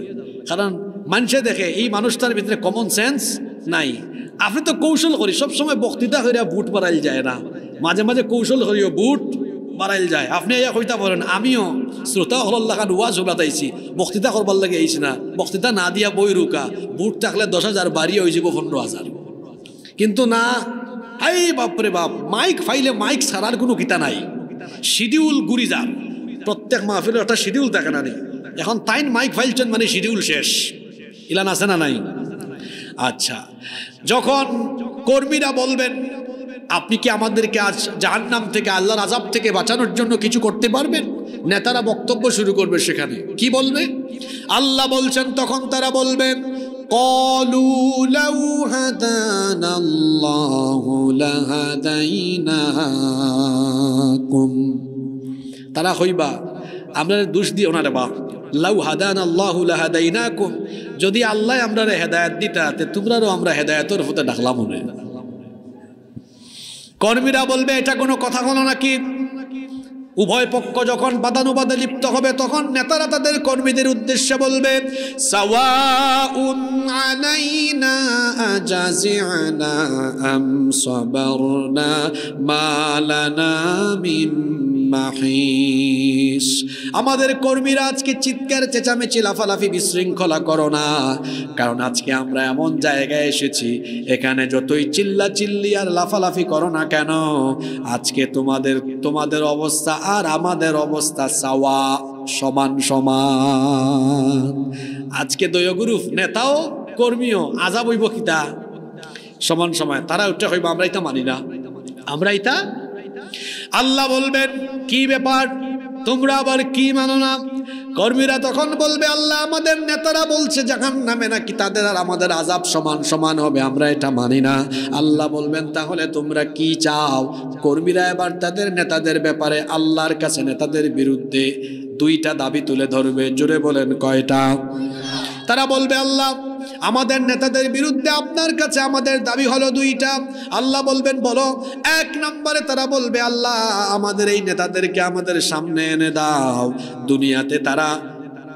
কারণ মানুষে দেখে এই মানুষটার ভিতরে কমন সেন্স নাই। আপনি তো কৌশল করি সবসময় বক্তৃতা করিয়া বুট বাড়াইল যায় না, মাঝে মাঝে কৌশল করিও বুট বাড়াইল যায়। আপনি ইয়া কইতা বলেন আমিও শ্রোতা হল লাগান ওয়াজ হলাতাইছি, বক্তৃতা করবার লাগে আইছি না, বক্তৃতা না দিয়া বই রুকা, বুট থাকলে 10,000 বাড়িয়ে হয়ে যাব 15,000। কিন্তু না, হাই বাপরে বাপ, মাইক ফাইলে মাইক ছাড়ার কোনো কিতা নাই, শিডিউল গুড়ি যান। প্রত্যেক মাহফিলের একটা শিডিউল থাকে না নেই, এখন তাইন মাইক ফাইলছেন মানে শিডিউল শেষ, ইলান আছে না নাই? আচ্ছা, যখন কর্মীরা বলবেন আপনি কি আমাদেরকে আজ জাহান্নাম থেকে আল্লাহর আযাব থেকে বাঁচানোর জন্য কিছু করতে পারবেন, নেতারা বক্তব্য শুরু করবে। সেখানে কি বলবে? আল্লাহ বলছেন তখন তারা বলবে ক্বালু লাউ হাদানাল্লাহু লাহাদাইনাকুম। তারা কইবা আমরা দোষ দিও না রে বাপ, লাউ হাদানাল্লাহু লাহাদাইনাকুম, যদি আল্লাহ আমরারে হেদায়েত দিতা তে তোমরারও আমরা হেদায়েতের হতে ডাকলাম মনে। কর্মীরা বলবে এটা কোনো কথা হলো নাকি? উভয় পক্ষ যখন বাদানুবাদে লিপ্ত হবে তখন নেতারা তাদের কর্মীদের উদ্দেশ্যে বলবে সাওয়াউন আলাইনা আজাজি'না আম সাবারনা মা লানা মিন মাহিস। আমাদের কর্মীরা আজকে চিৎকার চেঁচামেচি লাফালাফি বিশৃঙ্খলা করো না, কারণ আজকে আমরা এমন জায়গায় এসেছি এখানে যতই চিল্লা চিল্লি আর লাফালাফি করো না কেন, আজকে তোমাদের অবস্থা আর আমাদের অবস্থা সাওয়া, সমান সমান। আজকে দয়গুরু নেতাও কর্মীও আযাব হইব কিতা সমান সমান। তারা উঠে হইব আমরা এটা মানি না, আমরা এটা। আল্লাহ বলবেন কি ব্যাপার তোমরা আবার কি মানো না? কর্মীরা তখন বলবে আল্লাহ আমাদের নেতারা বলছে জাহান্নামে নাকি তাদের আর আমাদের আযাব সমান সমান হবে, আমরা এটা মানি না। আল্লাহ বলবেন তাহলে তোমরা কি চাও? কর্মীরা এবার তাদের নেতাদের ব্যাপারে আল্লাহর কাছে নেতাদের বিরুদ্ধে 2টা দাবি তুলে ধরবে। জোরে বলেন কয়টা? তারা বলবে আল্লাহ আমাদের নেতাদের বিরুদ্ধে আপনার কাছে আমাদের দাবি হলো 2টা। আল্লাহ বলবেন বলো। 1 নম্বরে তারা বলবে আল্লাহ আমাদের এই নেতাদেরকে আমাদের সামনে এনে দাও, দুনিয়াতে তারা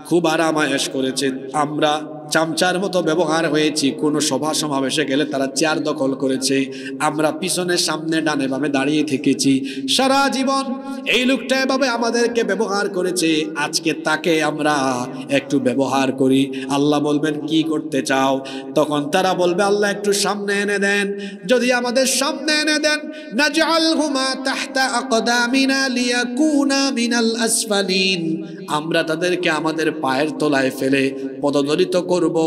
খুব আরাম আয়েশ করেছে, আমরা চামচার মতো ব্যবহার হয়েছি, কোনো সভা সমাবেশে গেলে তারা চেয়ার দখল করেছে, আমরা পিছনে সামনে ডানে বামে দাঁড়িয়ে থেকেছি, সারা জীবন এই লোকটা এভাবে আমাদেরকে ব্যবহার করেছে, আজকে তাকে আমরা একটু ব্যবহার করি। আল্লাহ বলবেন কি করতে চাও? তখন তারা বলবে আল্লাহ একটু সামনে এনে দেন, যদি আমাদের সামনে এনে দেন নাজআলহুমা তাহতা আকদামিনা লিয়াকুনা মিনাল আসফালিন, আমরা তাদেরকে আমাদের পায়ের তলায় ফেলে পদদলিত করব,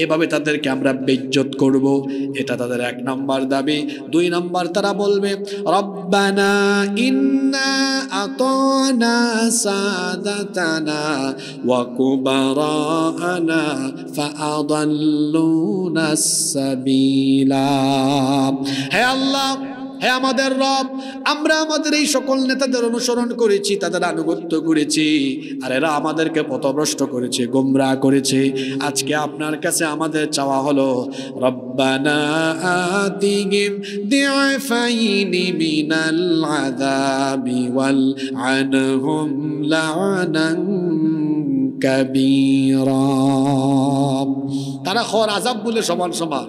এভাবে তাদেরকে আমরা বেইজ্জত করব। এটা তাদের 1 নম্বর দাবি। 2 নম্বর তারা বলবে রব্বানা ইন্না আতানা সাদাতানা ওয়া কুবারানা ফাআদাল্লুনা সাবিলা। হে আল্লাহ, হে আমাদের রব, আমরা আমাদের এই সকল নেতাদের অনুসরণ করেছি, তাদের আনুগত্য করেছি, আর এরা আমাদেরকে পথভ্রষ্ট করেছে, গোমরাহ করেছে। আজকে আপনার কাছে আমাদের চাওয়া হলো রব্বানা আতিহিম দিআফাইনি মিনাল আযাবি ওয়াল আনহুম লা'নান কাবীরা। তারা খর আযাব বলে সমান সমান।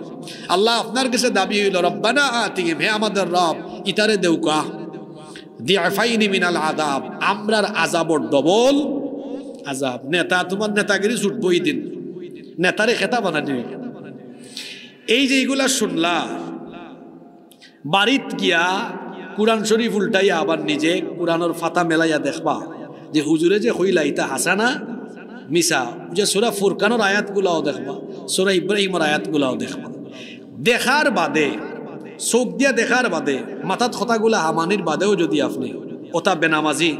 আল্লাহ আপনার কাছে দাবি হইল রব্বানা আতিহিম, হে আমাদের রব ইতারে দেউকা দিআফাইনি মিনাল আযাব, আমরার আযাবর ডবল আযাব। নেতা তোমার নেতাগিরি ছুটবই দিন, নেতারে খেতা বানানি। এই যে এইগুলা শুনলা, বাড়িত গিয়া কুরআন শরীফ উল্টাইয়া আবার নিজে কুরআনের ফাতা মেলাইয়া দেখবা যে হুজুরে যে হইলা ইতা হাসানা মিসা। যে সূরা ফুরকানের আয়াতগুলাও দেখবা, সূরা ইব্রাহিমের আয়াতগুলাও দেখবা। দেখার বাদে, চোখ দিয়া দেখার বাদে, মাথাত কথাগুলা হামানির বাদেও যদি আপনি ওটা বেনামাজি,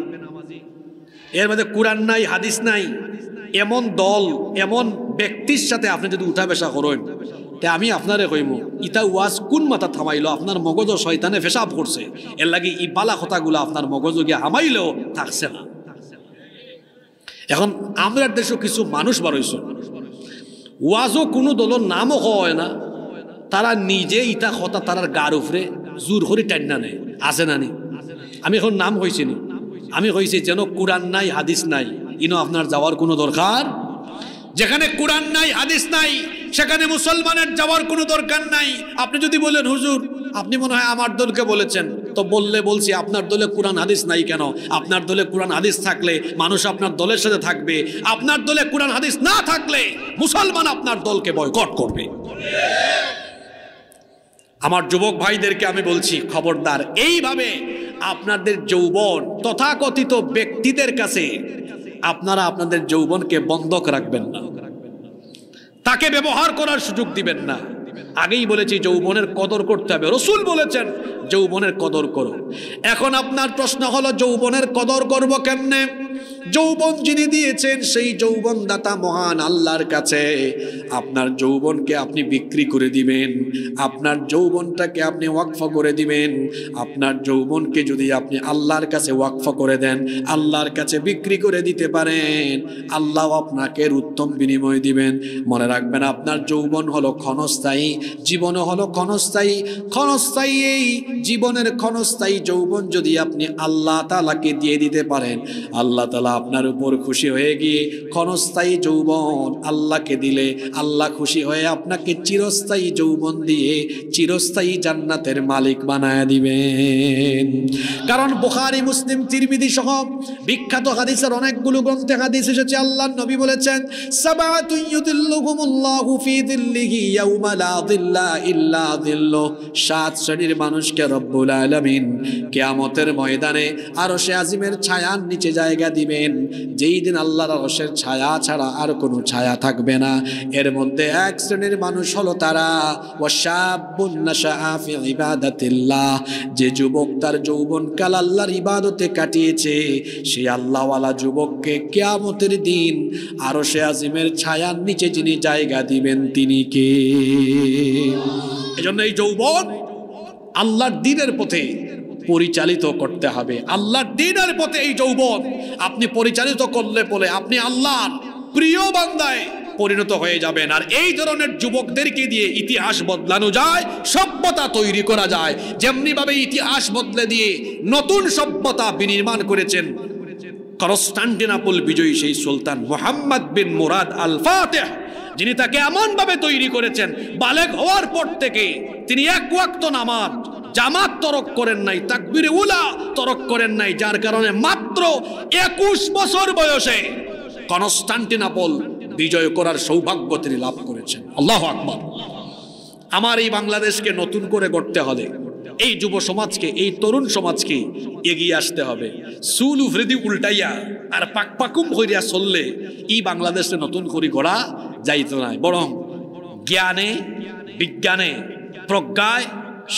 এর মধ্যে কুরআন নাই হাদিস নাই, এমন দল এমন ব্যক্তির সাথে আপনি যদি উঠা বেশা করেন, তে আমি আপনারে কইমু ইটা ওয়াজ কোন মাথা থামাইলো আপনার মগজ শয়তানে পেশাব করছে, এর লাগে ই বালা কথাগুলো আপনার মগজ গিয়ে হামাইলেও থাকছে না। এখন আমরা দেশও কিছু মানুষ বারইছ ওয়াজও কোনো দলের নামও হয় না, তারা নিজে ইটা কথা তারার গার উপরে জোর করে টান্না নেয়, আছে না নি? আমি এখন নাম হয়েছি নি, আমি হয়েছি যেন কোরআন নাই হাদিস নাই ইনো আপনার যাওয়ার কোনো দরকার। যেখানে কোরআন নাই হাদিস নাই সেখানে মুসলমানের যাওয়ার কোনো দরকার নাই। আপনি যদি বলেন হুজুর আপনি মনে হয় আমার দলকে বলেছেন, তো বলছি আপনার দলে কোরআন হাদিস নাই কেন? আপনার দলে কোরআন হাদিস থাকলে মানুষ আপনার দলের সাথে থাকবে, আপনার দলে কোরআন হাদিস না থাকলে মুসলমান আপনার দলকে বয়কট করবে। আমার যুবক ভাইদেরকে আমি বলছি খবরদার, এইভাবে আপনাদের যৌবন তথাকথিত ব্যক্তিদের কাছে আপনারা আপনাদের যৌবনকে বন্ধক রাখবেন না, তাকে ব্যবহার করার সুযোগ দিবেন না। আগেই বলেছি যৌবনের কদর করতে হবে, রাসূল বলেছেন যৌবনের কদর করো। এখন আপনার প্রশ্ন হলো যৌবনের কদর করব কেমনে? যৌবন যিনি দিয়েছেন সেই যৌবন দাতা মহান আল্লাহর কাছে আপনার যৌবনকে আপনি বিক্রি করে দিবেন, আপনার যৌবনটাকে আপনি ওয়াকফ করে দিবেন। আপনার যৌবনকে যদি আপনি আল্লাহর কাছে ওয়াকফ করে দেন, আল্লাহর কাছে বিক্রি করে দিতে পারেন, আল্লাহ আপনাকে উত্তম বিনিময় দিবেন। মনে রাখবেন আপনার যৌবন হলো ক্ষণস্থায়ী, জীবনও হলো ক্ষণস্থায়ী। ক্ষণস্থায়ী এই জীবনের ক্ষণস্থায়ী যৌবন যদি আপনি আল্লাহ তাআলাকে দিয়ে দিতে পারেন, আল্লাহ তাআলা আপনার উপর খুশি হয়ে গিয়ে ক্ষণস্থায়ী যৌবন আল্লাহকে দিলে আল্লাহ খুশি হয়ে আপনাকে চিরস্থায়ী যৌবন দিয়ে চিরস্থায়ী জান্নাতের মালিক বানায় দিবেন। কারণ বুখারী, মুসলিম, তিরমিজি সহ বিখ্যাত হাদিসের অনেকগুলো গ্রন্থে হাদিস এসেছে, আল্লাহর নবী বলেছেন সাবাতুন ইউদিল্লুহুমুল্লাহু ফি যিল্লিহি ইয়াওমা লা যিল্লা ইল্লা যিল্লুহ। 7 শ্রেণীর মানুষকে রব্বুল আলামিন কিয়ামতের ময়দানে আরশে আজিমের ছায়ার নিচে জায়গা দিবেন, যেই দিন আল্লাহর আরশের ছায়া ছাড়া আর কোনো ছায়া থাকবে না। এর মধ্যে এক শ্রেণীর মানুষ হলো তারা ওয়াশাবুন নাশআ ফি ইবাদাতিল্লাহ, যে যুবক তার যৌবনকাল আল্লাহর ইবাদতে কাটিয়েছে, সেই আল্লাহওয়ালা যুবককে কিয়ামতের দিন আরশে আজিমের ছায়ার নিচে যিনি জায়গা দিবেন তিনি কে? এজন্য এই যৌবন আল্লাহর দ্বীনের পথে পরিচালিত করতে হবে। আল্লাহর দ্বীনের পথে এই যৌবন আপনি পরিচালিত করলে বলে আপনি আল্লাহর প্রিয় বান্দায় পরিণত হয়ে যাবেন। আর এই ধরনের যুবকদেরকে দিয়ে ইতিহাস বদলানো যায়, সভ্যতা তৈরি করা যায়। যেমনি ভাবে ইতিহাস বদলে দিয়ে নতুন সভ্যতা বিনির্মাণ করেছেন কনস্টান্টিনোপল বিজয়ী সেই সুলতান মুহাম্মদ বিন মুরাদ আল ফাতিহ, যিনি তাকে এমন ভাবে তৈরি করেছেন বালেগ হওয়ার পর থেকে তিনি এক ওয়াক্ত নামাজ জামাত তরক করেন নাই, তাকবীরে উলা তরক করেন নাই, যার কারণে মাত্র 21 বছর বয়সে কনস্টান্টিনোপল বিজয় করার সৌভাগ্য তিনি লাভ করেছেন। আল্লাহু আকবার। আমার এই বাংলাদেশকে নতুন করে গড়তে হলে এই যুব সমাজকে, এই তরুণ সমাজকে এগিয়ে আসতে হবে। চুল উফরেদি উল্টাইয়া আর পাকপাকুম হইয়া চললে এই বাংলাদেশে নতুন করে গড়া যাইতো না, বরং জ্ঞানে, বিজ্ঞানে, প্রজ্ঞায়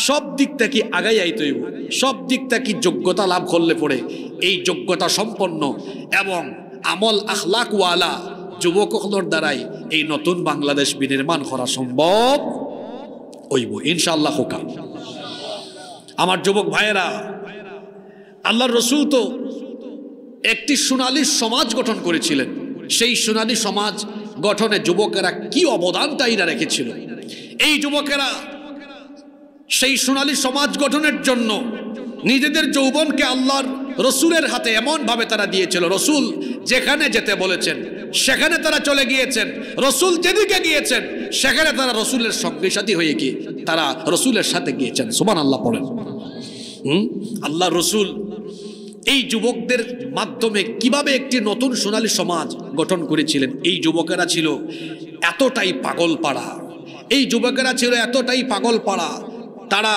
সব দিক থেকে আগাই আইতে হইব। সব দিক থেকে যোগ্যতা লাভ করলে পড়ে এই যোগ্যতা সম্পন্ন এবং আমল আখলাকওয়ালা যুবকদের দ্বারাই এই নতুন বাংলাদেশ বিনির্মাণ করা সম্ভব হইব ইনশাআল্লাহ। হোকা আমার যুবক ভাইয়েরা, আল্লাহর রাসূল তো একটি সোনালী সমাজ গঠন করেছিলেন। সেই সোনালী সমাজ গঠনে যুবকেরা কি অবদানটা এরা রেখেছিল। এই যুবকেরা সেই সোনালী সমাজ গঠনের জন্য নিজেদের যৌবনকে আল্লাহর রসুলের হাতে এমন ভাবে তারা দিয়েছিল, রসুল যেখানে যেতে বলেছেন সেখানে তারা চলে গিয়েছেন, রসুল যেদিকে গিয়েছেন সেখানে তারা রসুলের সঙ্গে সাথী হয়ে গিয়ে তারা রসুলের সাথে গিয়েছেন। সুবহানাল্লাহ পড়েন। আল্লাহ রসুল এই যুবকদের মাধ্যমে কিভাবে একটি নতুন সোনালী সমাজ গঠন করেছিলেন। এই যুবকেরা ছিল এতটাই পাগল পাড়া, এই যুবকেরা ছিল এতটাই পাগল পাড়া, তারা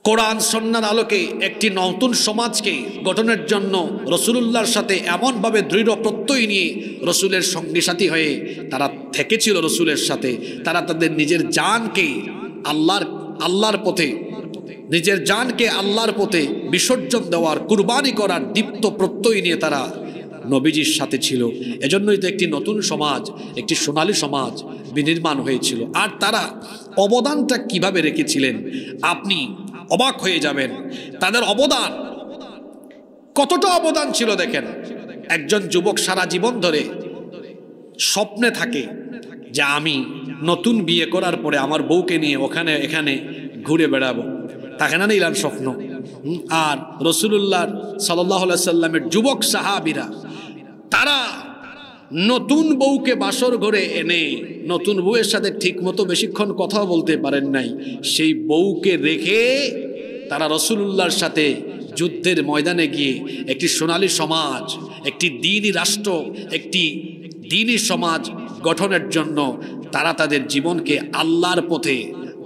কোরআন সুন্নাহর আলোকে একটি নতুন সমাজকে গঠনের জন্য রাসূলুল্লাহর সাথে এমনভাবে দৃঢ় প্রত্যয় নিয়ে রসুলের সঙ্গী সাথী হয়ে তারা থেকেছিল রসুলের সাথে। তারা তাদের নিজের জানকে আল্লাহর পথে, নিজের জানকে আল্লাহর পথে বিসর্জন দেওয়ার, কুরবানি করার দীপ্ত প্রত্যয় নিয়ে তারা নবীজির সাথে ছিল। এজন্যই তো একটি নতুন সমাজ, একটি সোনালী সমাজ বিনির্মাণ হয়েছিল। আর তারা অবদানটা কিভাবে রেখেছিলেন আপনি অবাক হয়ে যাবেন। তাদের অবদান কতটা অবদান ছিল দেখেন। একজন যুবক সারা জীবন ধরে স্বপ্নে থাকে যে আমি নতুন বিয়ে করার পরে আমার বউকে নিয়ে ওখানে এখানে ঘুরে বেড়াবো, থাকে না ইলান স্বপ্ন। আর রাসূলুল্লাহ সাল্লাল্লাহু আলাইহি সাল্লামের যুবক সাহাবীরা তারা নতুন বউকে বাসর ঘরে এনে নতুন বউয়ের সাথে ঠিক মতো বেশিক্ষণ কথা বলতে পারেন নাই, সেই বউকে রেখে তারা রাসূলুল্লাহর সাথে যুদ্ধের ময়দানে গিয়ে একটি সোনালী সমাজ, একটি দ্বীনি রাষ্ট্র, একটি দ্বীনি সমাজ গঠনের জন্য তারা তাদের জীবনকে আল্লাহর পথে,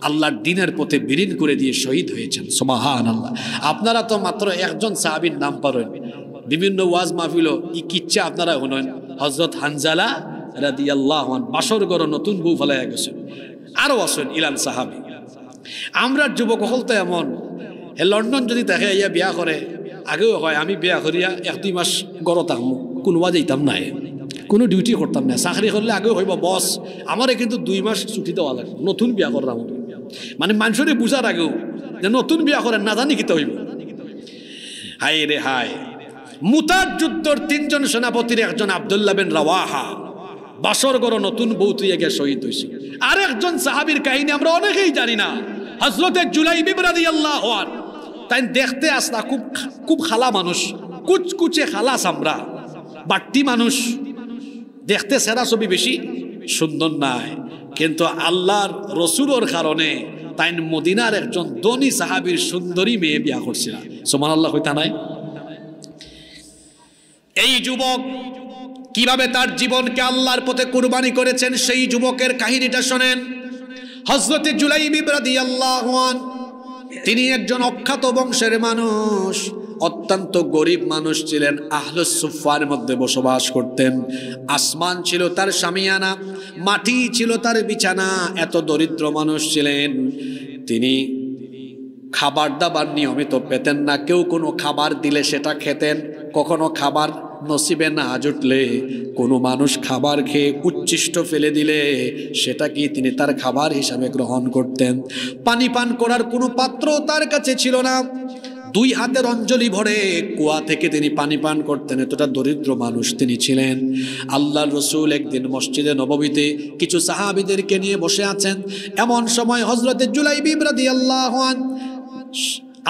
আল্লাহর দ্বীনের পথে বিলীন করে দিয়ে শহীদ হয়েছেন। সুবহানাল্লাহ। আপনারা তো মাত্র একজন সাহাবীর নাম পারেন, বিভিন্ন ওয়াজ মাহফিল ই কিচ্ছা আপনারা শুনেন। হযরত হানজালা রাদিয়াল্লাহু আনহু বাসর ঘর নতুন বউ ফেলাইয়া গেছেন। আরও আছেন ইলান সাহাবী। আমরা যুবক হল তো এমন, লন্ডন যদি দেখে ইয়া বিয়া করে, আগেও হয় আমি বিয়া করিয়া 1-2 মাস গড় থাকবো, কোনোবা যাইতাম না, কোনো ডিউটি করতাম না। চাকরি করলে আগেও হইব বস আমারে কিন্তু 2 মাস ছুটি দেওয়া লাগে, নতুন বিয়া করলাম। মানে মানুষের বুঝার আগেও যে নতুন বিয়া করেন না জানি কিতে হইব। হায় রে হায়। মুতার যুদ্ধর 3 জন সেনাপতির একজন আব্দুল্লাহ বিন রাওয়াহা বাসর গড় নতুন বউ তুইয়া গিয়ে শহীদ হয়েছে। আরেকজন সাহাবীর কাহিনী আমরা অনেকেই জানি না, হযরতে জুলাইবিব রাদিয়াল্লাহু আনহু। তাই দেখতে আসলা খুব খালা মানুষ, কুচকুচে খালা চামড়া, বাট্টি মানুষ, দেখতে সেরা ছবি বেশি সুন্দর নাই, কিন্তু আল্লাহর রসুলের কারণে তাই মদিনার একজন ধনী সাহাবীর সুন্দরী মেয়ে বিয়া করছিল। সুবহানাল্লাহ কইতা নাই? এই যুবক কিভাবে তার জীবনকে আল্লাহর পথে কুরবানি করেছেন সেই যুবকের কাহিনীটা শোনেন। হযরতে জুলাইবিব রাদিয়াল্লাহু আনহু তিনি একজন অখ্যাত বংশের মানুষ, অত্যন্ত গরিব মানুষ ছিলেন। আহলুস সুফফার মধ্যে বসবাস করতেন। আসমান ছিল তার শামিয়ানা, মাটি ছিল তার বিছানা। এত দরিদ্র মানুষ ছিলেন। তিনি খাবার দাবার নিয়মিত পেতেন না। কেউ কোনো খাবার দিলে সেটা খেতেন, কখনো খাবার নসিবে না জুটলে কোনো মানুষ খাবার খেয়ে উচ্ছিষ্ট ফেলে দিলে সেটা কি তিনি তার খাবার হিসাবে গ্রহণ করতেন। পানি পান করার কোনো পাত্র তার কাছে ছিল না। 2 হাতের অঞ্জলি ভরে কুয়া থেকে তিনি পানি পান করতেন, এতটা দরিদ্র মানুষ তিনি ছিলেন। আল্লাহর রসুল একদিন মসজিদে নববীতে কিছু সাহাবীদেরকে নিয়ে বসে আছেন। এমন সময় হযরতে জুলাইবিব রাদিয়াল্লাহু আনহু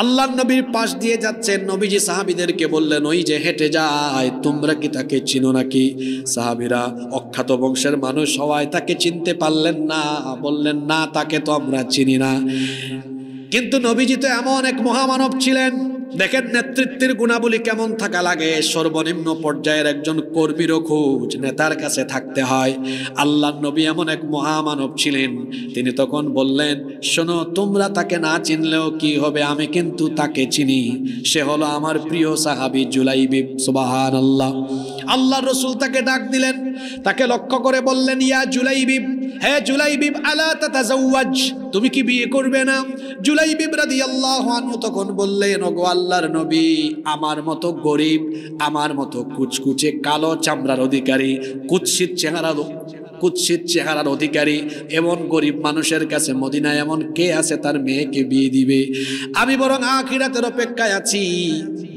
আল্লাহর নবীর পাশ দিয়ে যাচ্ছেন। নবীজি সাহাবীদেরকে বললেন, ওই যে হেঁটে যায়, তোমরা কি তাকে চিনো নাকি? সাহাবীরা অখ্যাত বংশের মানুষ হওয়ায় তাকে চিনতে পারলেন না, বললেন না তাকে তো আমরা চিনি না। কিন্তু নবীজি তো এমন এক মহামানব ছিলেন, দেখেন নেতৃত্বের গুণাবলী কেমন থাকা লাগে। সর্বনিম্ন পর্যায়ের একজন কর্মীরও খোঁজ নেতার কাছে থাকতে হয়। আল্লাহর নবী এমন এক মহামানব ছিলেন। তিনি তখন বললেন, শোনো, তোমরা তাকে না চিনলেও কি হবে, আমি কিন্তু তাকে চিনি। সে হলো আমার প্রিয় সাহাবী জুলাইবিব। সুবহানাল্লাহ। আল্লাহর রাসূল তাকে ডাক দিলেন, তাকে লক্ষ্য করে বললেন, ইয়া জুলাইবিব, হে জুলাইবিব, আলা তাতাজাওয়াজ, তুমি কি বিয়ে করবে না? জুলাইবিব রাদিয়াল্লাহু আনহু তখন বললেন, ওগো আল্লাহর নবী, আমার মতো গরিব, আমার মতো কুচকুচে কালো চামড়ার অধিকারী, কুৎসিত চেহারার অধিকারী এমন গরিব মানুষের কাছে মদিনায় এমন কে আছে তার মেয়েকে বিয়ে দিবে? আমি বরং আখিরাতের অপেক্ষায় আছি,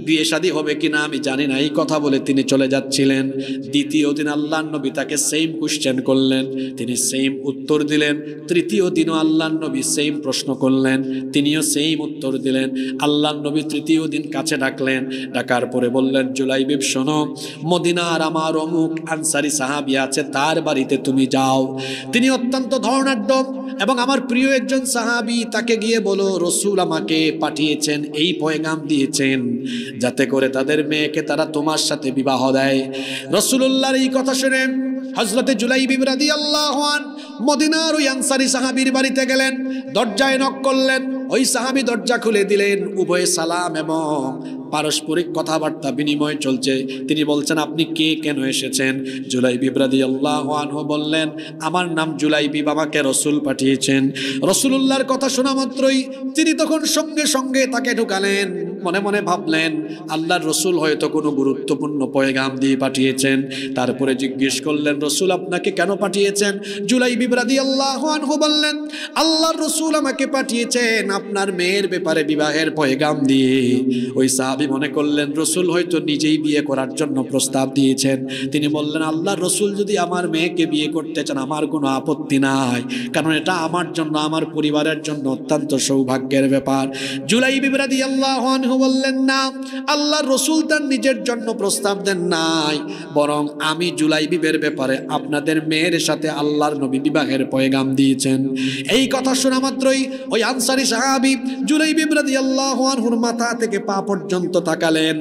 বিয়ে শাদী হবে কিনা আমি জানি না। এই কথা বলে তিনি চলে যাচ্ছিলেন। দ্বিতীয় দিন আল্লাহর নবী তাকে সেম কোশ্চেন করলেন, তিনি সেম উত্তর দিলেন। তৃতীয় দিনও আল্লাহর নবী সেম প্রশ্ন করলেন, তিনিও সেম উত্তর দিলেন। আল্লাহর নবী তৃতীয় দিন কাছে ডাকলেন, ডাকার পরে বললেন, জুলাইবিব শোনো, মদিনার আমার অমুক আনসারী সাহাবী আছে, তার বাড়িতে তুমি যাও। তিনি অত্যন্ত ধর্ণাঢ্য এবং আমার প্রিয় একজন সাহাবী, তাকে গিয়ে বলো রাসূল আমাকে পাঠিয়েছেন, এই পয়গাম দিয়েছেন যাতে করে তাদের মেয়েকে তারা তোমার সাথে বিবাহ দেয়। রাসূলুল্লাহর এই কথা শুনে হযরতে জুলাইবিব রাদিয়াল্লাহু আনহু মদিনার ওই আনসারী সাহাবীর বাড়িতে গেলেন। দরজায় নক করলেন, ওই সাহাবী দরজা খুলে দিলেন। উভয়ে সালাম এবং পারস্পরিক কথাবার্তা বিনিময় চলছে। তিনি বলছেন, আপনি কে, কেন এসেছেন? জুলাইবিব রাদিয়াল্লাহু আনহু বললেন, আমার নাম জুলাইবিব, আমাকে রসুল পাঠিয়েছেন। রসুলুল্লাহর কথা শোনা মাত্রই তিনি তখন সঙ্গে সঙ্গে তাকে ঢুকালেন। মনে মনে ভাবলেন, আল্লাহর রসুল হয়তো কোনো গুরুত্বপূর্ণ পয়গাম দিয়ে পাঠিয়েছেন। তারপরে জিজ্ঞেস করলেন, রসুল আপনাকে কেন পাঠিয়েছেন? জুলাইবিব রাদিয়াল্লাহু আনহু বললেন, আল্লাহর রসুল আমাকে পাঠিয়েছেন আপনার মেয়ের ব্যাপারে বিবাহের পয়গাম দিয়ে। ওই সাহাবী মনে করলেন রসুল হয়তো নিজেই বিয়ে করার জন্য প্রস্তাব দিয়েছেন। তিনি বললেন, আল্লাহর রসুল যদি আমার মেয়েকে বিয়ে করতে চান আমার কোনো আপত্তি নাই, কারণ এটা আমার জন্য, আমার পরিবারের জন্য অত্যন্ত সৌভাগ্যের ব্যাপার। জুলাইবিব রাদিয়াল্লাহু আনহু বললেন, না, আল্লাহর রসুল তার নিজের জন্য প্রস্তাব দেন নাই, বরং আমি জুলাইবিবের ব্যাপারে আপনাদের মেয়ের সাথে আল্লাহর নবী বিবাহের পয়গাম দিয়েছেন। এই কথা শোনা মাত্রই ওই আনসারী সাহাবী জুলাইবিব রাদিয়াল্লাহু আনহুর মাথা থেকে পা পর্যন্ত তাকালেন,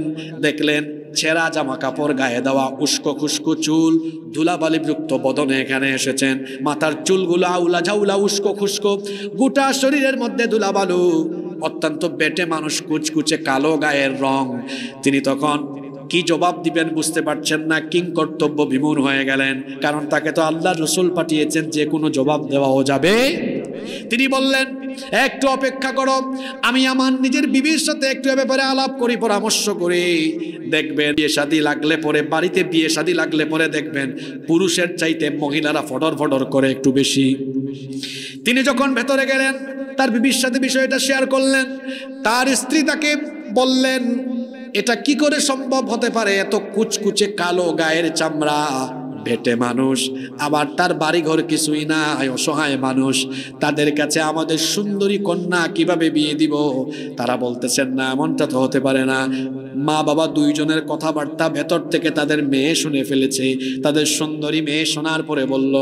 দেখলেন ছেঁড়া জামা কাপড়, গায়ে দেওয়া উস্কো খুস্কো চুল, ধুলাবালিযুক্ত বদনে এখানে এসেছেন। মাথার চুলগুলো আউলা ঝাউলা, উস্কো খুস্কো, গোটা শরীরের মধ্যে ধুলাবালু, অত্যন্ত বেটে মানুষ, কুচকুচে কালো গায়ের রং। তিনি তখন কি জবাব দিবেন বুঝতে পারছেন না, কিং কর্তব্য বিমূঢ় হয়ে গেলেন, কারণ তাকে তো আল্লাহর রসুল পাঠিয়েছেন, যে কোনো জবাব দেওয়াও যাবে। তিনি বললেন, একটু অপেক্ষা করো, আমি আমার নিজের বিবির সাথে একটু এ ব্যাপারে আলাপ করি, পরামর্শ করি। দেখবেন বিয়ে শাদী লাগলে পরে, বাড়িতে বিয়ে শাদী লাগলে পরে দেখবেন পুরুষের চাইতে মহিলারা ফডর ফডর করে একটু বেশি। তিনি যখন ভেতরে গেলেন, তার বিবির সাথে বিষয়টা শেয়ার করলেন। তার স্ত্রী তাকে বললেন, এটা কি করে সম্ভব হতে পারে, এত কুচকুচে কালো গায়ের চামড়া, বেটে মানুষ, আবার তার বাড়িঘর কিছুই নাই, অসহায় মানুষ, তাদের কাছে আমাদের সুন্দরী কন্যা কিভাবে বিয়ে দিব? তারা বলতেছেন, না, এমনটা তো হতে পারে না। মা বাবা দুইজনের কথাবার্তা ভেতর থেকে তাদের মেয়ে শুনে ফেলেছে। তাদের সুন্দরী মেয়ে শোনার পরে বলল,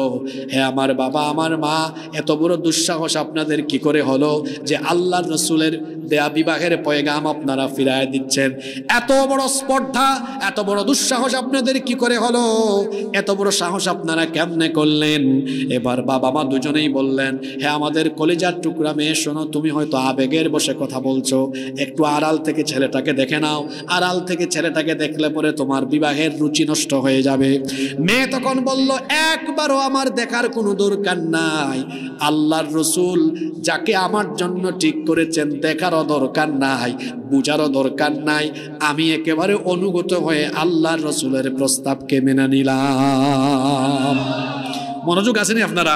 হে আমার বাবা, আমার মা, এত বড় দুঃসাহস আপনাদের কি করে হলো যে আল্লাহর রসুলের দেয়া বিবাহের পয়গাম আপনারা ফিরায় দিচ্ছেন? এত বড় স্পর্ধা, এত বড় দুঃসাহস আপনাদের কি করে হলো? এত বড় সাহস আপনারা কেমনে করলেন? এবার বাবা মা দুজনেই বললেন, হে আমাদের কলিজার টুকরা মেয়ে, শোনো, তুমি হয়তো আবেগের বসে কথা বলছো, একটু আড়াল থেকে ছেলেটাকে দেখে নাও, আড়াল থেকে ছেলেটাকে দেখলে পরে তোমার বিবাহের রুচি নষ্ট হয়ে যাবে। মেয়ে তখন বলল, একবারও আমার দেখার কোনো দরকার নাই, আল্লাহর রসুল যাকে আমার জন্য ঠিক করেছেন দেখারও দরকার নাই, বুঝারও দরকার নাই, আমি একেবারে অনুগত হয়ে আল্লাহর রসুলের প্রস্তাবকে মেনে নিলাম। মনোযোগ আসেনি আপনারা?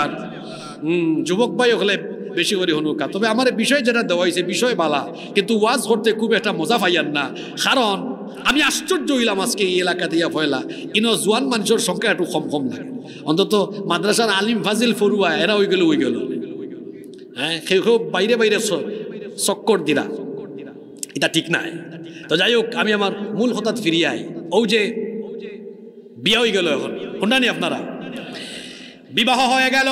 যুবক ভাই হলে বেশি করে হনুকা। তবে আমার বিষয় যেটা দেওয়া হয়েছে বিষয় বালা, কিন্তু ওয়াজ করতে খুব একটা মজা পাইয়ান না, কারণ আমি আশ্চর্য হইলাম আজকে এই এলাকা দিয়া পয়লা ইনো জোয়ান মানুষের সংখ্যা একটু কম কম লাগে। অন্তত মাদ্রাসার আলিম ফাজিল ফরুয়া এরা ওই গেল হ্যাঁ, কেউ কেউ বাইরে বাইরে চক্কর দিরা, এটা ঠিক নাই। তো যাই হোক, আমি আমার মূল হঠাৎ ফিরিয়ে আই। ও যে বিয়া হয়ে গেল, এখন শুনানি আপনারা, বিবাহ হয়ে গেল,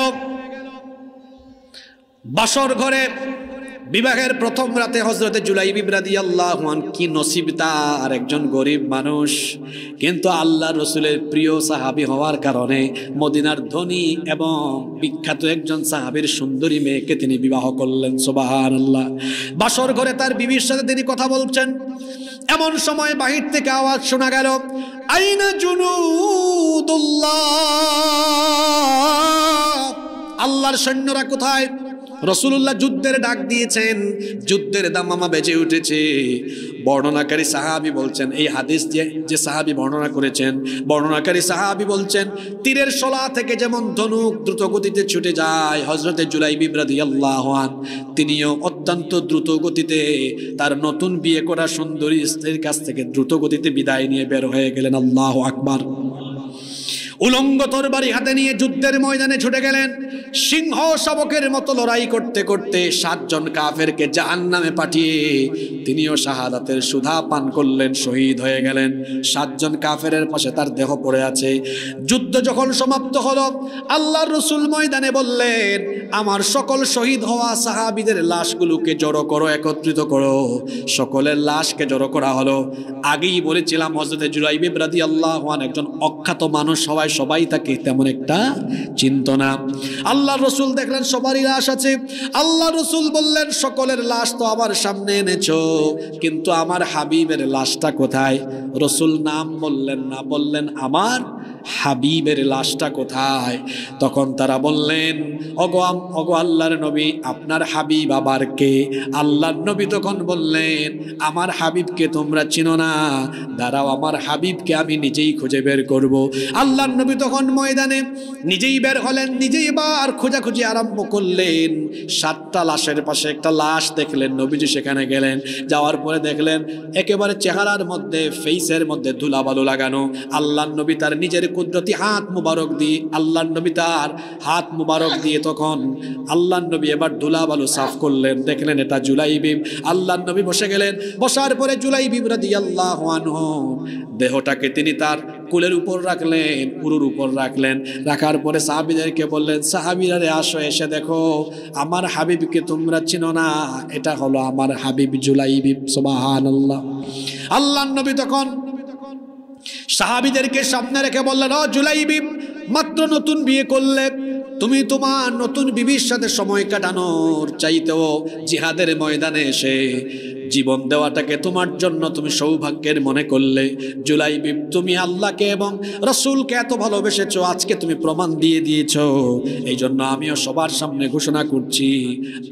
বাসর ঘরে বিবাহের প্রথম রাতে হযরতে জুলাইবিব রাদিয়াল্লাহু আনহু কি নসিব তার, একজন গরিব মানুষ, কিন্তু আল্লাহ রসুলের প্রিয় সাহাবী হওয়ার কারণে মদিনার ধনী এবং বিখ্যাত একজন সাহাবীর সুন্দরী মেয়েকে তিনি বিবাহ করলেন। সুবহানাল্লাহ। বাসর ঘরে তার বিবির সাথে তিনি কথা বলছেন, এমন সময় বাহির থেকে আওয়াজ শোনা গেল, আইনা জুনুদুল্লাহ, আল্লাহর সৈন্যরা কোথায়? রাসূলুল্লাহ যুদ্ধের ডাক দিয়েছেন, যুদ্ধের দামামা বেজে উঠেছে। বর্ণনাকারী সাহাবী বলছেন, এই হাদিস যে সাহাবী বর্ণনা করেছেন, বর্ণনাকারী সাহাবী বলছেন, তীরের শলা থেকে যেমন ধনুক দ্রুত গতিতে ছুটে যায়, হযরতে জুলাইবিব রাদিয়াল্লাহু আনহু তিনিও অত্যন্ত দ্রুত গতিতে তার নতুন বিয়ে করা সুন্দরী স্ত্রীর কাছ থেকে দ্রুত গতিতে বিদায় নিয়ে বের হয়ে গেলেন। আল্লাহু আকবার। উলঙ্গ তরবারি হাতে নিয়ে যুদ্ধের ময়দানে ছুটে গেলেন। সিংহ শাবকের মতো লড়াই করতে করতে 7 জন কাফেরকে জাহান্নামে পাঠিয়ে তিনিও শাহাদাতের সুধা পান করলেন, শহীদ হয়ে গেলেন। 7 জন কাফেরের পাশে তার দেহ পড়ে আছে। যুদ্ধ যখন সমাপ্ত হলো, আল্লাহর রাসূল ময়দানে বললেন, আমার সকল শহীদ হওয়া সাহাবীদের লাশগুলোকে জড়ো করো, একত্রিত করো। সকলের লাশকে জড়ো করা হলো। আগেই বলেছিলাম হযরতে জুলাইবিব রাদিয়াল্লাহু আনহু একজন অখ্যাত মানুষ, সবাই তাকে তেমন একটা চিনত না। আল্লাহ রসুল দেখলেন সবারই লাশ আছে। আল্লাহ রসুল বললেন, সকলের লাশ তো আমার সামনে এনেছো, কিন্তু আমার হাবিবের লাশটা কোথায়? রসুল নাম বললেন না, বললেন আমার হাবিবের লাশটা কোথায়? তখন তারা বললেন, ওগো আল্লাহর নবী, আপনার হাবিব আবার কে? আল্লাহর নবী তখন বললেন, আমার হাবিবকে তোমরা চিনো না, দাঁড়াও আমার হাবিবকে আমি নিজেই খুঁজে বের করব। আল্লাহর নবী তখন ময়দানে নিজেই বের হলেন, নিজেই এবার খোঁজাখুঁজি আরম্ভ করলেন। 7টা লাশের পাশে একটা লাশ দেখলেন, নবীজি সেখানে গেলেন, যাওয়ার পরে দেখলেন একেবারে চেহারার মধ্যে, ফেসের মধ্যে ধুলাবালু লাগানো। আল্লাহর নবী তার নিজের কুদরতি হাত মুবারক দিয়ে, আল্লাহর নবী তার হাত মুবারক দিয়ে তখন আল্লাহর নবী এবার ধুলাবালু সাফ করলেন। দেখলেন এটা জুলাইবিব। আল্লাহর নবী বসে গেলেন, বসার পরে জুলাইবিব রাদিয়াল্লাহু আনহু দেহটাকে তিনি তার কুলের উপর রাখলেন, পুরুর উপর রাখলেন। রাখার পরে সাহাবীদেরকে বললেন, সাহাবীরা রে আসো, এসে দেখো আমার হাবিবকে তোমরা চিনো না, এটা হলো আমার হাবিব জুলাইবিব। সুবহানাল্লাহ। আল্লাহর নবী তখন সাহাবীদেরকে সামনে রেখে বললেন, ও জুলাইবিব, মাত্র নতুন বিয়ে করলে, তুমি তোমার নতুন বিবির সাথে সময় কাটানোর চাইতেও জিহাদের ময়দানে এসে জীবন দেওয়াটাকে তোমার জন্য তুমি সৌভাগ্যের মনে করলে। জুলাইবিব, তুমি আল্লাহকে এবং রাসূলকে এত ভালোবেসেছো, আজকে তুমি প্রমাণ দিয়ে দিয়েছো। এই জন্য আমিও সবার সামনে ঘোষণা করছি,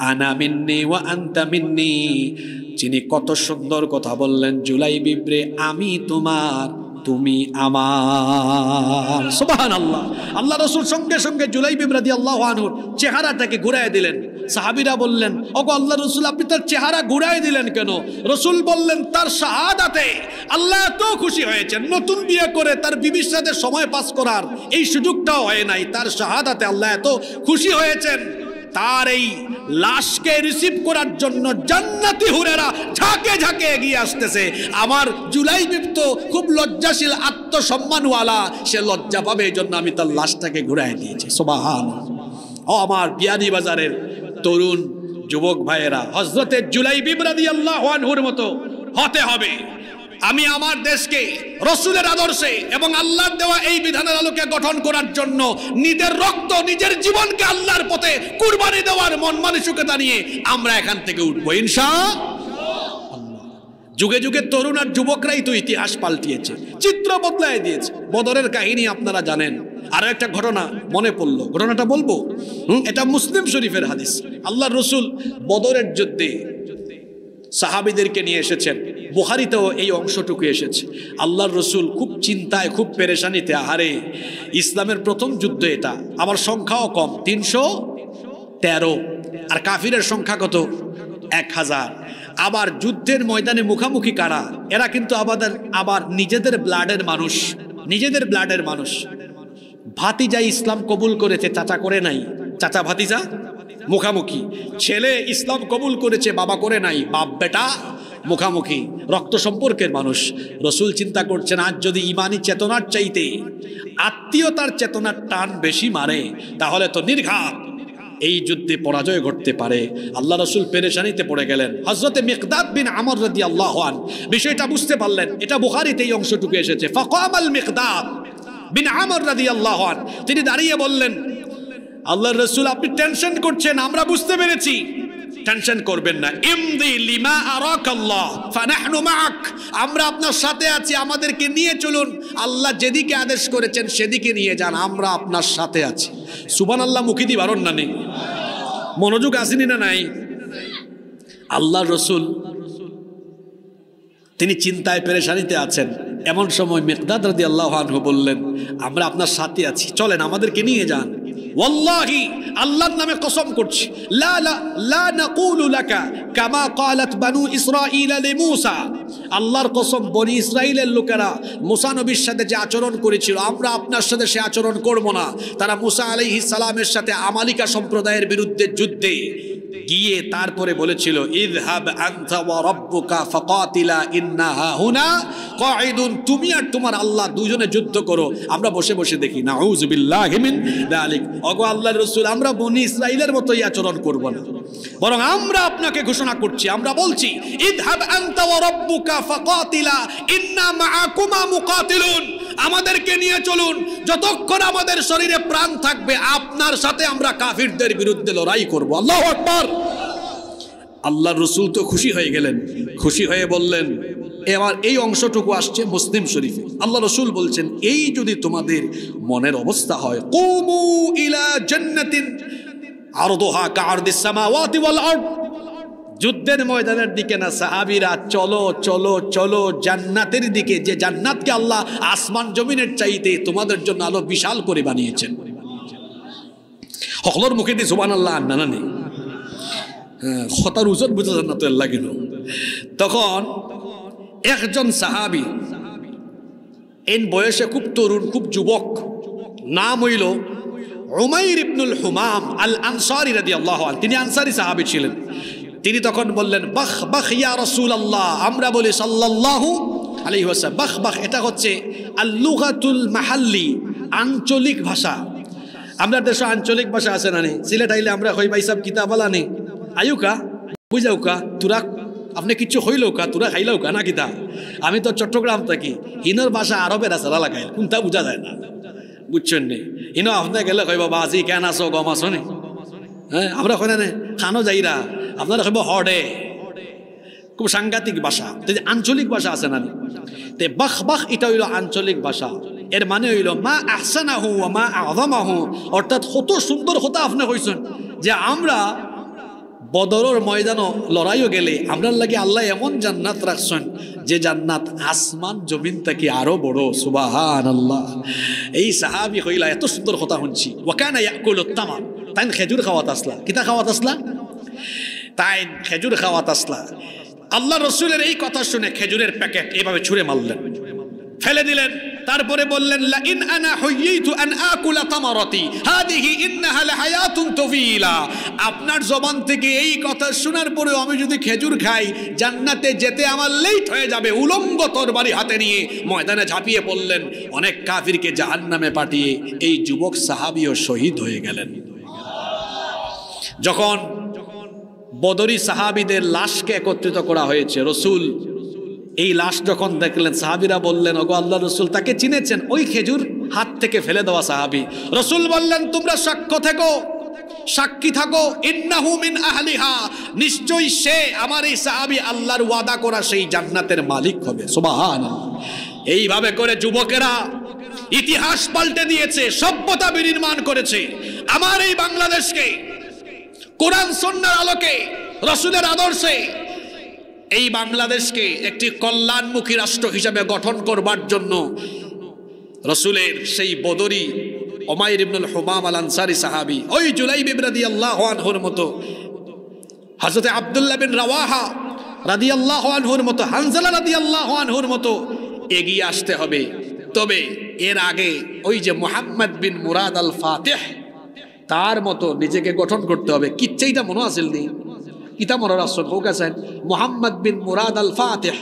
আনা মিন্নি ওয়া আনতা মিন্নি। যিনি কত সুন্দর কথা বললেন, জুলাইবিব রে, আমি তোমার, তুমি আমার। সুবহানাল্লাহ। আল্লাহ রাসূল সঙ্গে সঙ্গে জুলাইবিব রাদিয়াল্লাহু আনহুর চেহারাটাকে ঘুরায় দিলেন। সাহাবীরা বললেন, ওগো আল্লাহ রাসূল, আপনি তার চেহারা ঘুরায় দিলেন কেন? রাসূল বললেন, তার শাহাদাতে আল্লাহ এত খুশি হয়েছেন, নতুন বিয়ে করে তার বিবির সাথে সময় পাস করার এই সুযোগটাও হয় নাই, তার শাহাদাতে আল্লাহ এত খুশি হয়েছেন, তার এই লাশকে রিসিভ করার জন্য জান্নাতি হুরেরা ঝাঁকে ঝাঁকে এগিয়ে আসতেছে। আমার জুলাইবিব তো খুব লজ্জাশীল, আত্মসম্মানওয়ালা, সে লজ্জা পাবে, এই জন্য আমি তার লাশটাকে ঘুরাই দিয়েছি। সুবহানাল্লাহ। ও আমার বিয়ানীবাজারের তরুণ যুবক ভাইয়েরা, হযরতে জুলাইবিব রাদিয়াল্লাহু আনহুর মতো হতে হবে। আমি আমার দেশকে রাসূলের আদর্শে এবং আল্লাহর দেওয়া এই বিধানের আলোকে গঠন করার জন্য নিজের রক্ত, নিজের জীবনকে আল্লাহর পথে কুরবানি দেওয়ার মন মানসিকতা নিয়ে আমরা এখান থেকে উঠবো ইনশাআল্লাহ। যুগে যুগে তরুণ আর যুবকরাই তো ইতিহাস পাল্টিয়েছে, চিত্র বদলায় দিয়েছে। বদরের কাহিনী আপনারা জানেন। আর একটা ঘটনা মনে পড়লো, ঘটনাটা বলবো। এটা মুসলিম শরীফের হাদিস। আল্লাহর রাসূল বদরের যুদ্ধে সাহাবীদেরকে নিয়ে এসেছেন, বুখারীতেও এই অংশটুকু এসেছে। আল্লাহর রাসূল খুব চিন্তায়, খুব পেরেশানিতে, আহারে ইসলামের প্রথম যুদ্ধ এটা, আবার সংখ্যাও কম, 313, আর কাফিরের সংখ্যা কত? 1000। আবার যুদ্ধের ময়দানে মুখামুখি কারা? এরা কিন্তু আবার নিজেদের ব্লাডের মানুষ, নিজেদের ব্লাডের মানুষ। ভাতিজা ইসলাম কবুল করেছে, চাচা করে নাই, চাচা ভাতিজা মুখামুখি। ছেলে ইসলাম কবুল করেছে, বাবা করে নাই, বাপ বেটা মুখামুখি, রক্ত সম্পর্কের মানুষ। রাসূল চিন্তা করছেন, আজ যদি ইমানি চেতনার চাইতে আত্মীয়তার চেতনার টান বেশি মারে, তাহলে তো নির্ঘাত এই যুদ্ধে পরাজয় ঘটতে পারে। আল্লাহ রাসূল পেরেশানিতে পড়ে গেলেন। হযরতে মিকদাদ বিন আমর রাদিয়াল্লাহু আনহু বিষয়টা বুঝতে পারলেন। এটা বুখারীতে এই অংশটুকু এসেছে। ফাকামাল মিকদাদ বিন আমর রাদিয়াল্লাহু আনহু, তিনি দাঁড়িয়ে বললেন, আল্লাহর রাসূল, আপনি টেনশন করছেন, আমরা বুঝতে পেরেছি। টেনশন করবেন না, ইমদি লিমা আরাকাল্লাহ ফানাহনু মাআক, আমরা আপনার সাথে আছি, আমাদেরকে নিয়ে চলুন, আল্লাহ যেদিকে আদেশ করেছেন সেদিকে নিয়ে যান, আমরা আপনার সাথে আছি। সুবহানাল্লাহ। মুখি দি বারণ না নেই, মনোযোগ আসেনি না নাই? আল্লাহর রাসূল তিনি চিন্তায় পেরেশানিতে আছেন। এমন সময় মিকদাদ রাদিয়াল্লাহু আনহু বললেন, আমরা আপনার সাথে আছি, চলেন আমাদেরকে নিয়ে যান। ওয়াল্লাহি, আল্লাহর নামে কসম করছি, লা লা লা নাকুলু লাকা কামা ক্বালাত বানু ইসরাঈল লিমূসা, আল্লাহর কসম, বনি ইসরাইলের লোকেরা মুসা নবীর সাথে যে আচরণ করেছিল, আমরা আপনার সাথে সে আচরণ করব না। তারা মুসা আলাইহিস সালামের সাথে আমালিকা সম্প্রদায়ের বিরুদ্ধে যুদ্ধে গিয়ে তারপরে বলেছিল, ইযহাব আনতা ওয়া রাব্বুকা ফাকাতিলা ইন্না হাহুনা কাঈদুন, তুমি আর তোমার আল্লাহ দুজনে যুদ্ধ করো, আমরা বসে বসে দেখি। নাউযু বিল্লাহি মিন যালিক। ওগো আল্লাহর রাসূল, আমরা বনি ইসরাইলের মতোই আচরণ করব না, বরং আমরা আপনাকে ঘোষণা করছি, আমরা বলছি, ইযহাব আনতা ওয়া রাব্বুকা ফাকাতিলা ইন্না মাআকুমা মুকাতিলুন, আমাদেরকে নিয়ে চলুন, যতক্ষণ আমাদের শরীরে প্রাণ থাকবে আপনার সাথে আমরা কাফিরদের বিরুদ্ধে লড়াই করব। আল্লাহু আকবার। আল্লাহর রাসূল তো খুশি হয়ে গেলেন, খুশি হয়ে বললেন, এবার এই অংশটুকু আসছে মুসলিম শরীফে, আল্লাহ রাসূল বলছেন, এই যদি তোমাদের মনের অবস্থা হয়, কুমু ইলা জান্নাতিন আরদুহা কাআরদিস সামাওয়াতি ওয়াল আরদ, যুদ্ধের ময়দানের দিকে না সাহাবীরা, চলো চলো চলো জান্নাতের দিকে, যে জান্নাতকে আল্লাহ আসমান জমিনের চাইতে তোমাদের জন্য আলো বিশাল করে বানিয়েছেন। সকলের মুখে দিয়ে সুবহানাল্লাহ আন্না নেই, খতার ওজন বুঝে জান্নাত লাগিল। তখন একজন সাহাবী, এন বয়সে খুব তরুণ, খুব যুবক, নাম হইল উমাইর ইবনুল হুমাম আল আনসারী রাদিয়াল্লাহু আনহু, তিনি আনসারী সাহাবী ছিলেন। তিনি তখন বললেন, বাখ বাখ ইয়া রাসূলুল্লাহ, আমরা বলি সাল্লাল্লাহু আলাইহি ওয়াসাল্লাম। বাখ বাখ এটা হচ্ছে আল লুগাতুল মাহাল্লি, আঞ্চলিক ভাষা। আমরা দেশে আঞ্চলিক ভাষা আছে না, সিলেট আইলে আমরা কই ভাই সাহেব কিতাব আলা নি আয়ুকা বুঝাউকা, তোরা আপনি কিচ্ছু হইলেও কা, তোরা খাইলেও কা না কিতা। আমি তো চট্টগ্রাম থাকি, হিনোর ভাষা আরবের আছে লাগাই, কোনটা বোঝা যায় না, বুঝছেন নি। হিনো আপনি গেলে কইব বাজি কেন আসো গম আসো নি, হ্যাঁ আমরা কই না খানো যাইরা, আপনারা কইব হডে, খুব সাংঘাতিক ভাষা। আঞ্চলিক ভাষা আছে না, তে বাখ বাখ এটা হইল আঞ্চলিক ভাষা। এর মানে হইল মা আহসানাহু ওয়া মা আযমাহু, অর্থাৎ কত সুন্দর কথা আপনি কইছেন যে আমরা বদরের ময়দানও লড়াইও গেলে আপনার লাগে আল্লাহ এমন জান্নাত রাখছেন যে জান্নাত আসমান জমিন থেকে আরো বড়। সুবহানাল্লাহ। এই সাহাবী কইলা এত সুন্দর কথা শুনছি। ওয়া কানা ইয়াকুলুত তামার, তাই খেজুর খাওয়াত আসলা, কিতা খাওয়াত আসলা, তাই খেজুর খাওয়াত আসলা। আল্লাহ রাসূলের এই কথা শুনে খেজুরের প্যাকেট এভাবে ছুঁড়ে মারলেন, ফেলে দিলেন। তারপরে বললেন, লা ইন আনা হুইয়িতু আন আকুলা তামারাতি হাদিহি ইন্নাহা লাহায়াতুন তাওয়িলা, আপনার জবান থেকে এই কথা শোনার পরেও আমি যদি খেজুর খাই জান্নাতে যেতে আমার লেট হয়ে যাবে। উলঙ্গ তরবারি হাতে নিয়ে ময়দানে ঝাঁপিয়ে পড়লেন। অনেক কাফিরকে জাহান্নামে পাঠিয়ে এই যুবক সাহাবীও শহীদ হয়ে গেলেন। যখন বদরি সাহাবীদের লাশকে একত্রিত করা হয়েছে, রাসূল এই লাশ যখন দেখলেন, সাহাবীরা বললেন, ওগো আল্লাহর রাসূল, তাকে চিনেছেন? ওই খেজুর হাত থেকে ফেলে দেওয়া সাহাবী। রাসূল বললেন, তোমরা সাক্ষ্য থেকো, সাক্ষী থাকো, ইন্নাহু মিন আহলিহা, নিশ্চয়ই সে, আমার এই সাহাবী, আল্লাহর ওয়াদা করা সেই জান্নাতের মালিক হবে। সুবহানাল্লাহ। এইভাবে করে যুবকেরা ইতিহাস পাল্টে দিয়েছে, সভ্যতা বিনির্মাণ করেছে। আমার এই বাংলাদেশকে কোরআন সুন্নাহর আলোকে, রাসূলের আদর্শে এই বাংলাদেশকে একটি কল্যাণমুখী রাষ্ট্র হিসাবে গঠন করবার জন্য রাসূলের সেই বদরি উমাইর ইবনুল হুমাম আল আনসারী সাহাবী, ওই জুলাইব রাদিয়াল্লাহু আনহুর মতো, হযরত আব্দুল্লাহ বিন রাওয়াহা রাদিয়াল্লাহু আনহুর মতো, হানজালা রাদিয়াল্লাহু আনহুর মতো এগিয়ে আসতে হবে। তবে এর আগে ওই যে মুহাম্মদ বিন মুরাদ আল ফাতিহ, তার মতো নিজেকে গঠন করতে হবে। কিচ্ছাইটা মনে আসেল নি, কিতা মনে রাখছেন? হোক আছেন মুহাম্মদ বিন মুরাদ আল ফাতিহ,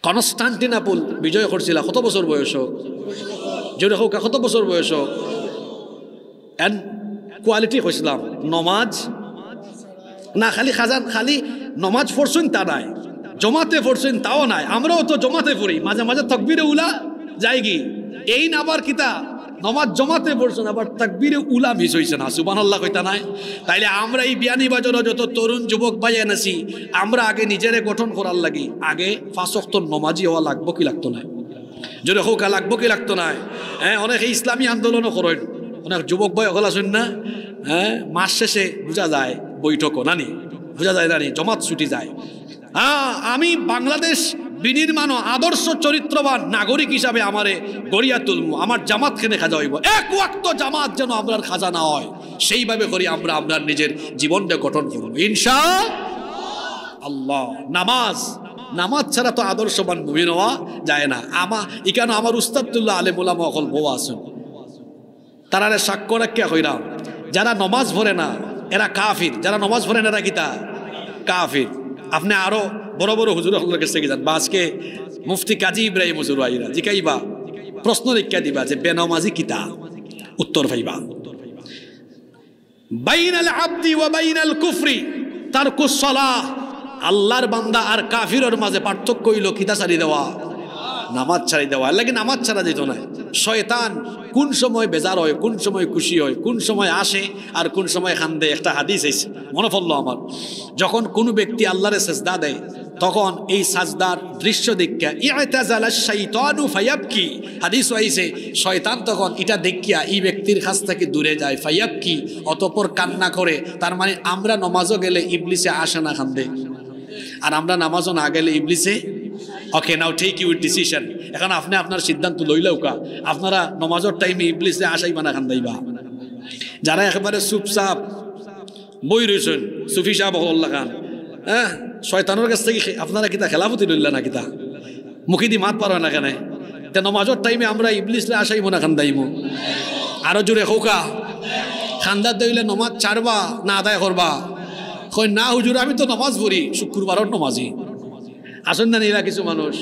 কনস্টান্টিনোপল বিজয় করছিল। কত বছর বয়স? জোরে হোক, কত বছর বয়স? এন্ড কোয়ালিটি হয়েছিলাম নমাজ না, খালি খাজান, খালি নমাজ পড়ছেন তা নাই, জমাতে পড়ছেন তাও নাই। আমরাও তো জমাতে পড়ি, মাঝে মাঝে তাকবীরে উলা যাই কি, এই না আবার কিতা নমাজ জমাতে পড়ছেন, আবার তাকবীরে উলা মিস হইছে না। সুবহানাল্লাহ কইতা নাই? তাইলে আমরা এই বিয়ানীবাজারে যত তরুণ যুবক ভাই এনেছি, আমরা আগে নিজেরে গঠন করার লাগি আগে 5 ওয়াক্ত নমাজি হওয়া লাগবো কি লাগতো না? যদি হোক লাগবো কি লাগতো না? হ্যাঁ, অনেকে ইসলামী আন্দোলনও করেন, অনেক যুবক ভাই ওগুলা শুন না। হ্যাঁ, মাস শেষে বোঝা যায় বৈঠকও নানি, বোঝা যায় নানি জমাত ছুটি যায়। হ্যাঁ, আমি বাংলাদেশ বিনির্মাণ আদর্শ চরিত্রবান নাগরিক হিসাবে আমারে গড়িয়া তুলবো, আমার জামাত খেনে খাজা হইব। এক ওয়াক্ত জামাত যেন আমরা খাজা না হয়, সেইভাবে করি আমরা আপনার নিজের জীবনটা গঠন করব ইনশাআল্লাহ। নামাজ, নামাজ ছাড়া তো আদর্শবান মুমিন হওয়া যায় না। এখানে আমার উস্তাদুল্লাহ আলেম ওলামা অকল বউ আছেন, তারা সাক্ষ্য রাখিয়া কইরা, যারা নমাজ পড়ে না এরা কাফির, যারা নমাজ পড়ে না এরা কিতা কাফির। আপনি আরো বড় বড় হুজুর হলের কাছে যান, বা আজকে মুফতি কাজী ইব্রাহিম হুজুর আইরা জিকাইবা, প্রশ্ন লিখা দিবা যে বেনামাজি কিতা, উত্তর পাইবা। বাইনাল আবদি ওয়া বাইনাল কুফরি তারকুস সালাহ, আল্লাহর বান্দা আর কাফিরের মাঝে পার্থক্য হইল কিতা ছাড়ি দেওয়া, নামাজ ছাড়ি দেওয়া, এর লাগে নামাজ ছাড়া যেত না। শয়তান কোন সময় বেজার হয়, কোন সময় খুশি হয়, কোন সময় আসে আর কোন সময় খান্দে। একটা হাদিস আছে মনে পড়লো আমার, যখন কোনো ব্যক্তি আল্লাহরে সেজদা দেয় তখন এই সাজদার দৃশ্য দেখা ইআতাজালা শাইতানু ফায়াবকি, হাদিস হইছে শয়তান তখন এটা দেখিয়া এই ব্যক্তির কাছ থেকে দূরে যায়, ফায়াবকি অতঃপর কান্না করে। তার মানে আমরা নামাজও গেলে ইবলিসে আসে না খান্দে, আর আমরা নামাজও না গেলে ইবলিসে। ওকে, নাও টেক ইউর ডিসিশন। এখন আপনি আপনার সিদ্ধান্ত লইলেও কা আপনারা নামাজের টাইমে ইবলিসে আসাইবা না খান্দাইবা। যারা একেবারে চুপচাপ বই রয়েছেন সুফি সাহেব হল্লা খান, হ্যাঁ শয়তানের কাছ থেকে আপনারা কিতা খেলাফতি লইলা না কিতা মুখি দি মাত পারো না কেন? তে নামাজের টাইমে আমরা ইবলিসে আসাইব না খান্দাইব? আরো জোরে খোকা খান্দা দইলে নমাজ ছাড়বা না আদায় করবা? কই না হুজুর আমি তো নামাজ পড়ি, শুক্রবারের নামাজি। আসেন না এরা কিছু মানুষ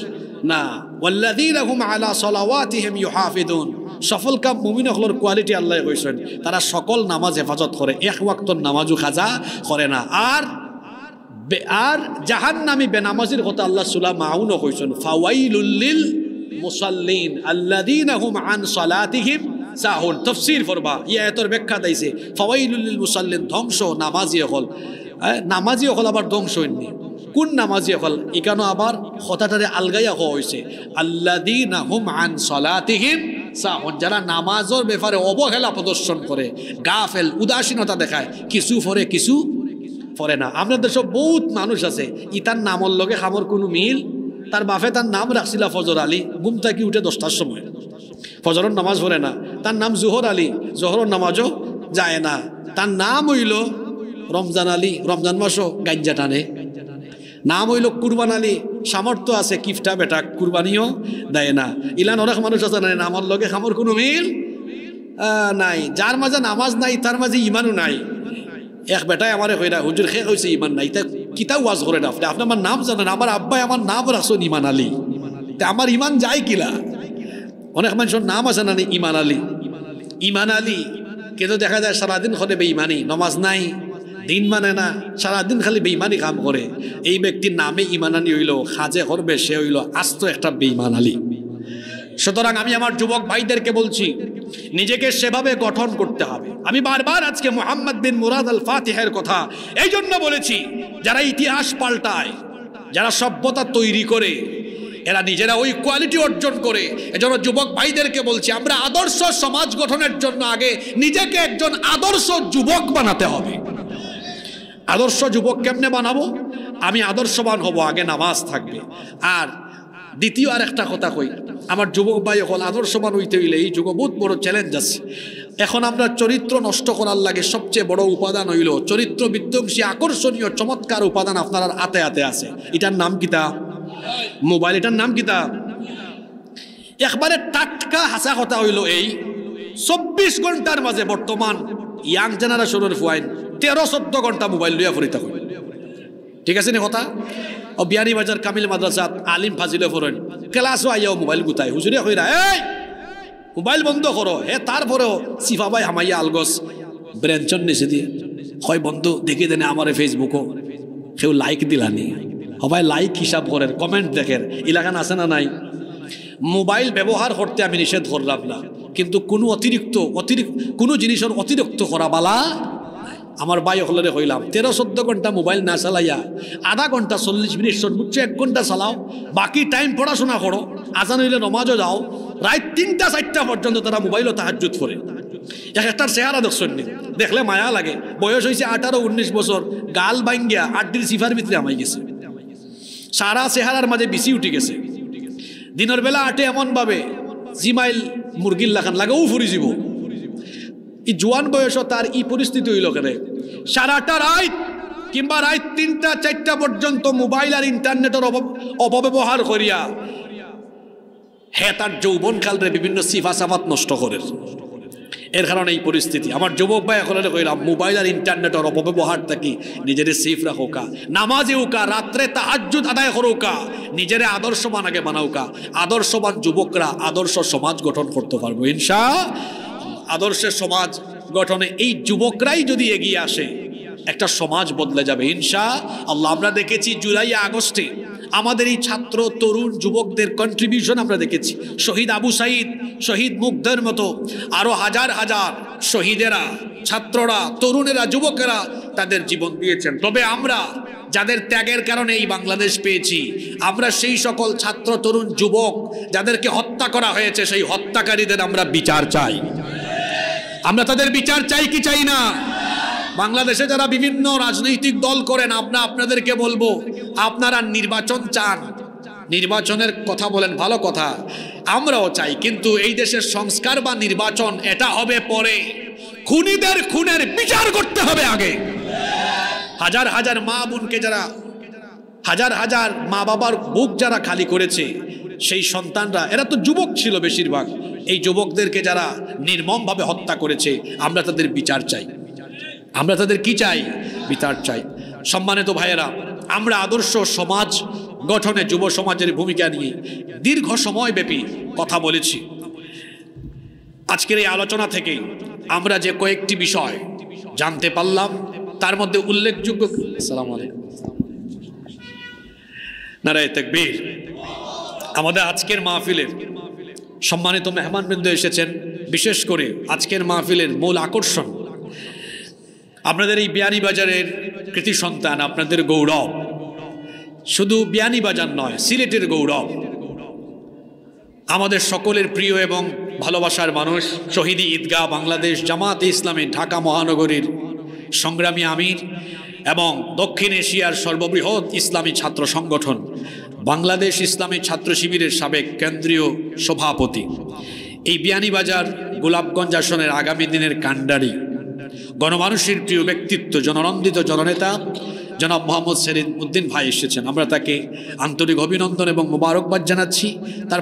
না, ওয়াল্লাযীনা হুম আলা সালাওয়াতিহিম ইউহাফিজুন, সফল কাম মুমিন হলোর কোয়ালিটি আল্লাহ কইছেন তারা সকল নামাজ হেফাজত করে, এক ওয়াক্তর নামাজও খাজা করে না। আর জাহান্নামী বেনামাজির কথা আল্লাহ সূরা মাউনও কইছেন, ফাওয়াইলুল লিল মুসাল্লিন আল্লাযীনা হুম আন সালাতিহিম সাহুন। তাফসীর করবা ইয়া এতর ব্যাখ্যা দিয়েছে ফাওয়াইলুল লিল মুসাল্লিন, ধ্বংস নামাজি হল। নামাজি হল আবার ধ্বংস হয়নি, কোন নামাজি হল এখানে আবার কথাটারে আলগাইয়া হওয়া হয়েছে, আল্লাযীনা হুম আন সালাতিহিম সাহুন, যারা নামাজের ব্যাপারে অবহেলা প্রদর্শন করে, গাফেল উদাসীনতা দেখায়, কিছু পড়ে কিছু পড়ে না। আমাদের দেশে বহুত মানুষ আছে ইতার নামর লগে খামর কোনো মিল, তার বাপে তার নাম রাখছিল ফজর আলী, ঘুম থেকে উঠে 10টার সময়, ফজরের নামাজ পড়ে না। তার নাম জোহর আলী, জোহরের নামাজও যায় না। তার নাম হইল রমজান আলী, রমজান মাসও গাঞ্জা টানে। নাম হইল কুরবান আলী, সামর্থ্য আছে কিফটা বেটা কুরবানিও দেয় না। ইলান অনেক মানুষ আছে না নামার লগে খামর কোনো মিল নাই। যার মাঝে নামাজ নাই তার মাঝে ইমানও নাই। এক বেটায় আমার কইরা হুজুর খে হয়েছে ইমান নাই, তা কিতা ওয়াজ করে না আপনি, আপনি আমার নাম জানেন, আমার আব্বাই আমার নাম রাখছেন ইমান আলী, তা আমার ইমান যায় কিলা? অনেক মানুষের নাম আছে না ইমান আলী, ইমান আলী, কিন্তু দেখা যায় সারাদিন করে বেঈমানি, নামাজ নাই, দিন মানে না, সারাদিন খালি বেঈমানি কাম করে। এই ব্যক্তির নামে ইমান আলী হইল, খাজে করবে সে হইল আস্ত একটা বেঈমান আলী। সুতরাং আমি আমার যুবক ভাইদেরকে বলছি নিজেকে সেভাবে গঠন করতে হবে। আমি বারবার আজকে মুহাম্মদ বিন মুরাদ আল ফাতিহের কথা এই জন্য বলেছি, যারা ইতিহাস পাল্টায়, যারা সভ্যতা তৈরি করে, এরা নিজেরা ওই কোয়ালিটি অর্জন করে। এজন্য যুবক ভাইদেরকে বলছি আমরা আদর্শ সমাজ গঠনের জন্য আগে নিজেকে একজন আদর্শ যুবক বানাতে হবে। আদর্শ যুবক কেমনে বানাবো? আমি আদর্শবান হব, আগে নামাজ থাকবে। আর দ্বিতীয় আর একটা কথা কই, আমার যুবক ভাই হল আদর্শবান হইতে হইলে এই যুগ বহুত বড় চ্যালেঞ্জ আছে। এখন আমরা চরিত্র নষ্ট করার লাগে সবচেয়ে বড় উপাদান হইল চরিত্র বিধ্বংসী আকর্ষণীয় চমৎকার উপাদান আপনার হাতে হাতে আছে। এটার নাম কিতা? মোবাইল। এটার নাম কিতা? একবারে টাটকা হাসা কথা হইল এই 24 ঘন্টার মাঝে বর্তমান ইয়াং জেনারেশনের ফুয়াইন 13-14 ঘন্টা মোবাইল লইয়া ফুরি থাকুন। ঠিক আছে না কথা? ও বিয়ানি বাজার কামিল মাদ্রাসাত আলিম ফাজিলে ফরেন ক্লাসও আইয়াও মোবাইল গুতায়, হুজুরে কইরা এই মোবাইল বন্ধ করো। হে তারপরেও সিফা ভাই হামাইয়া আলগস ব্রেঞ্চন নিচে দিয়ে হয় বন্ধু দেখি দেনে আমার ফেসবুকও কেউ লাইক দিলানি, সবাই লাইক হিসাব করেন, কমেন্ট দেখেন, এলাকান আছে না নাই? মোবাইল ব্যবহার করতে আমি নিষেধ করলাম না, কিন্তু কোনো অতিরিক্ত কোনো জিনিসের অতিরিক্ত করা বালা। আমার ভাই হলরে হইলাম 13-14 ঘন্টা মোবাইল না চালাইয়া আধা ঘন্টা 40 মিনিট সর্বোচ্চ 1 ঘন্টা চালাও, বাকি টাইম পড়াশোনা করো, আজান হইলে নমাজও যাও। রাত 3টা-4টা পর্যন্ত তারা মোবাইলও তাহাজ্জুদ করে। একটার চেহারা দেখছেন, দেখলে মায়া লাগে। বয়স হয়েছে 18-19 বছর, গাল ভাঙ্গিয়া আড্ডির সিফার ভিতরে আমাই গেছে, সারা চেহারার মাঝে বিসি উঠে গেছে। দিনের বেলা আটে এমন ভাবে জিমাইল মুরগির লাখান লাগাও ফুরি যাব। এই জোয়ান বয়স তার এই পরিস্থিতি হইল কেন? সারাটা রাত কিংবা রাত 3টা-4টা পর্যন্ত মোবাইল আর ইন্টারনেটের অপব্যবহার করিয়া হ্যাঁ তার যৌবন কালরে বিভিন্ন সিফা সাফাত নষ্ট করে। এর কারণে এই পরিস্থিতি। আমার যুবক ভাই এখন কইলাম মোবাইল আর ইন্টারনেটের অপব্যবহার থাকি নিজের সেফ রাখো কা, নামাজে উকা, রাত্রে তাহাজ্জুদ আদায় করো কা, নিজের আদর্শবান আগে বানাও কা। আদর্শবান যুবকরা আদর্শ সমাজ গঠন করতে পারবো ইনশাআল্লাহ। আদর্শের সমাজ গঠনে এই যুবকরাই যদি এগিয়ে আসে একটা সমাজ বদলে যাবে ইনশাআল্লাহ। আমরা দেখেছি জুলাই আগস্টে আমাদের এই ছাত্র তরুণ যুবকদের কন্ট্রিবিউশন আমরা দেখেছি। শহীদ আবু সাইদ, শহীদ মুগ্ধের মতো আরো হাজার হাজার শহীদেরা, ছাত্ররা, তরুণেরা, যুবকেরা তাদের জীবন দিয়েছেন। তবে আমরা যাদের ত্যাগের কারণে এই বাংলাদেশ পেয়েছি, আমরা সেই সকল ছাত্র, তরুণ, যুবক যাদেরকে হত্যা করা হয়েছে, সেই হত্যাকারীদের আমরা বিচার চাই। আমরা তাদের বিচার চাই কি চাই না? বাংলাদেশে যারা বিভিন্ন রাজনৈতিক দল করেন, আপনাদেরকে বলবো, আপনারা নির্বাচন চান, নির্বাচনের কথা বলেন, ভালো কথা, আমরাও চাই, কিন্তু এই দেশের সংস্কার বা নির্বাচন এটা হবে পরে। খুনিদের খুনের বিচার করতে হবে আগে। হাজার হাজার মা বোনকে যারা, হাজার হাজার মা বাবার বুক যারা খালি করেছে, সেই সন্তানরা, এরা তো যুবক ছিল বেশিরভাগ, এই যুবকদেরকে যারা নির্মমভাবে হত্যা করেছে, আমরা তাদের বিচার চাই। আমরা তাদের কি চাই? বিচার চাই। সম্মানিত ভাইয়েরা, আমরা আদর্শ সমাজ গঠনে যুব সমাজের ভূমিকা নিয়ে দীর্ঘ সময় ব্যাপী কথা বলেছি। আজকের এই আলোচনা থেকে আমরা যে কয়েকটি বিষয় জানতে পারলাম, তার মধ্যে উল্লেখযোগ্য, আসসালামু আলাইকুম, নারায়ে তাকবীর। আমাদের আজকের মাহফিলের সম্মানিত মেহমানবৃন্দ এসেছেন, বিশেষ করে আজকের মাহফিলের মূল আকর্ষণ আপনাদের এই বিয়ানীবাজারের কৃতি সন্তান, আপনাদের গৌরব, শুধু বিয়ানীবাজার নয়, সিলেটের গৌরব, আমাদের সকলের প্রিয় এবং ভালোবাসার মানুষ, শহীদি ঈদগাহ বাংলাদেশ জামাতে ইসলামী ঢাকা মহানগরীর সংগ্রামী আমির এবং দক্ষিণ এশিয়ার সর্ববৃহৎ ইসলামী ছাত্র সংগঠন বাংলাদেশ ইসলামী ছাত্র শিবিরের সাবেক কেন্দ্রীয় সভাপতি, এই বিয়ানীবাজার গোলাপগঞ্জ আসনের আগামী দিনের কাণ্ডারি, গণমানুষের প্রিয় ব্যক্তিত্ব, জননন্দিত জননেতা জনাব মোহাম্মদ সেলিম উদ্দিন ভাই এসেছেন। আমরা তাকে আন্তরিক অভিনন্দন এবং মোবারকবাদ জানাচ্ছি। তার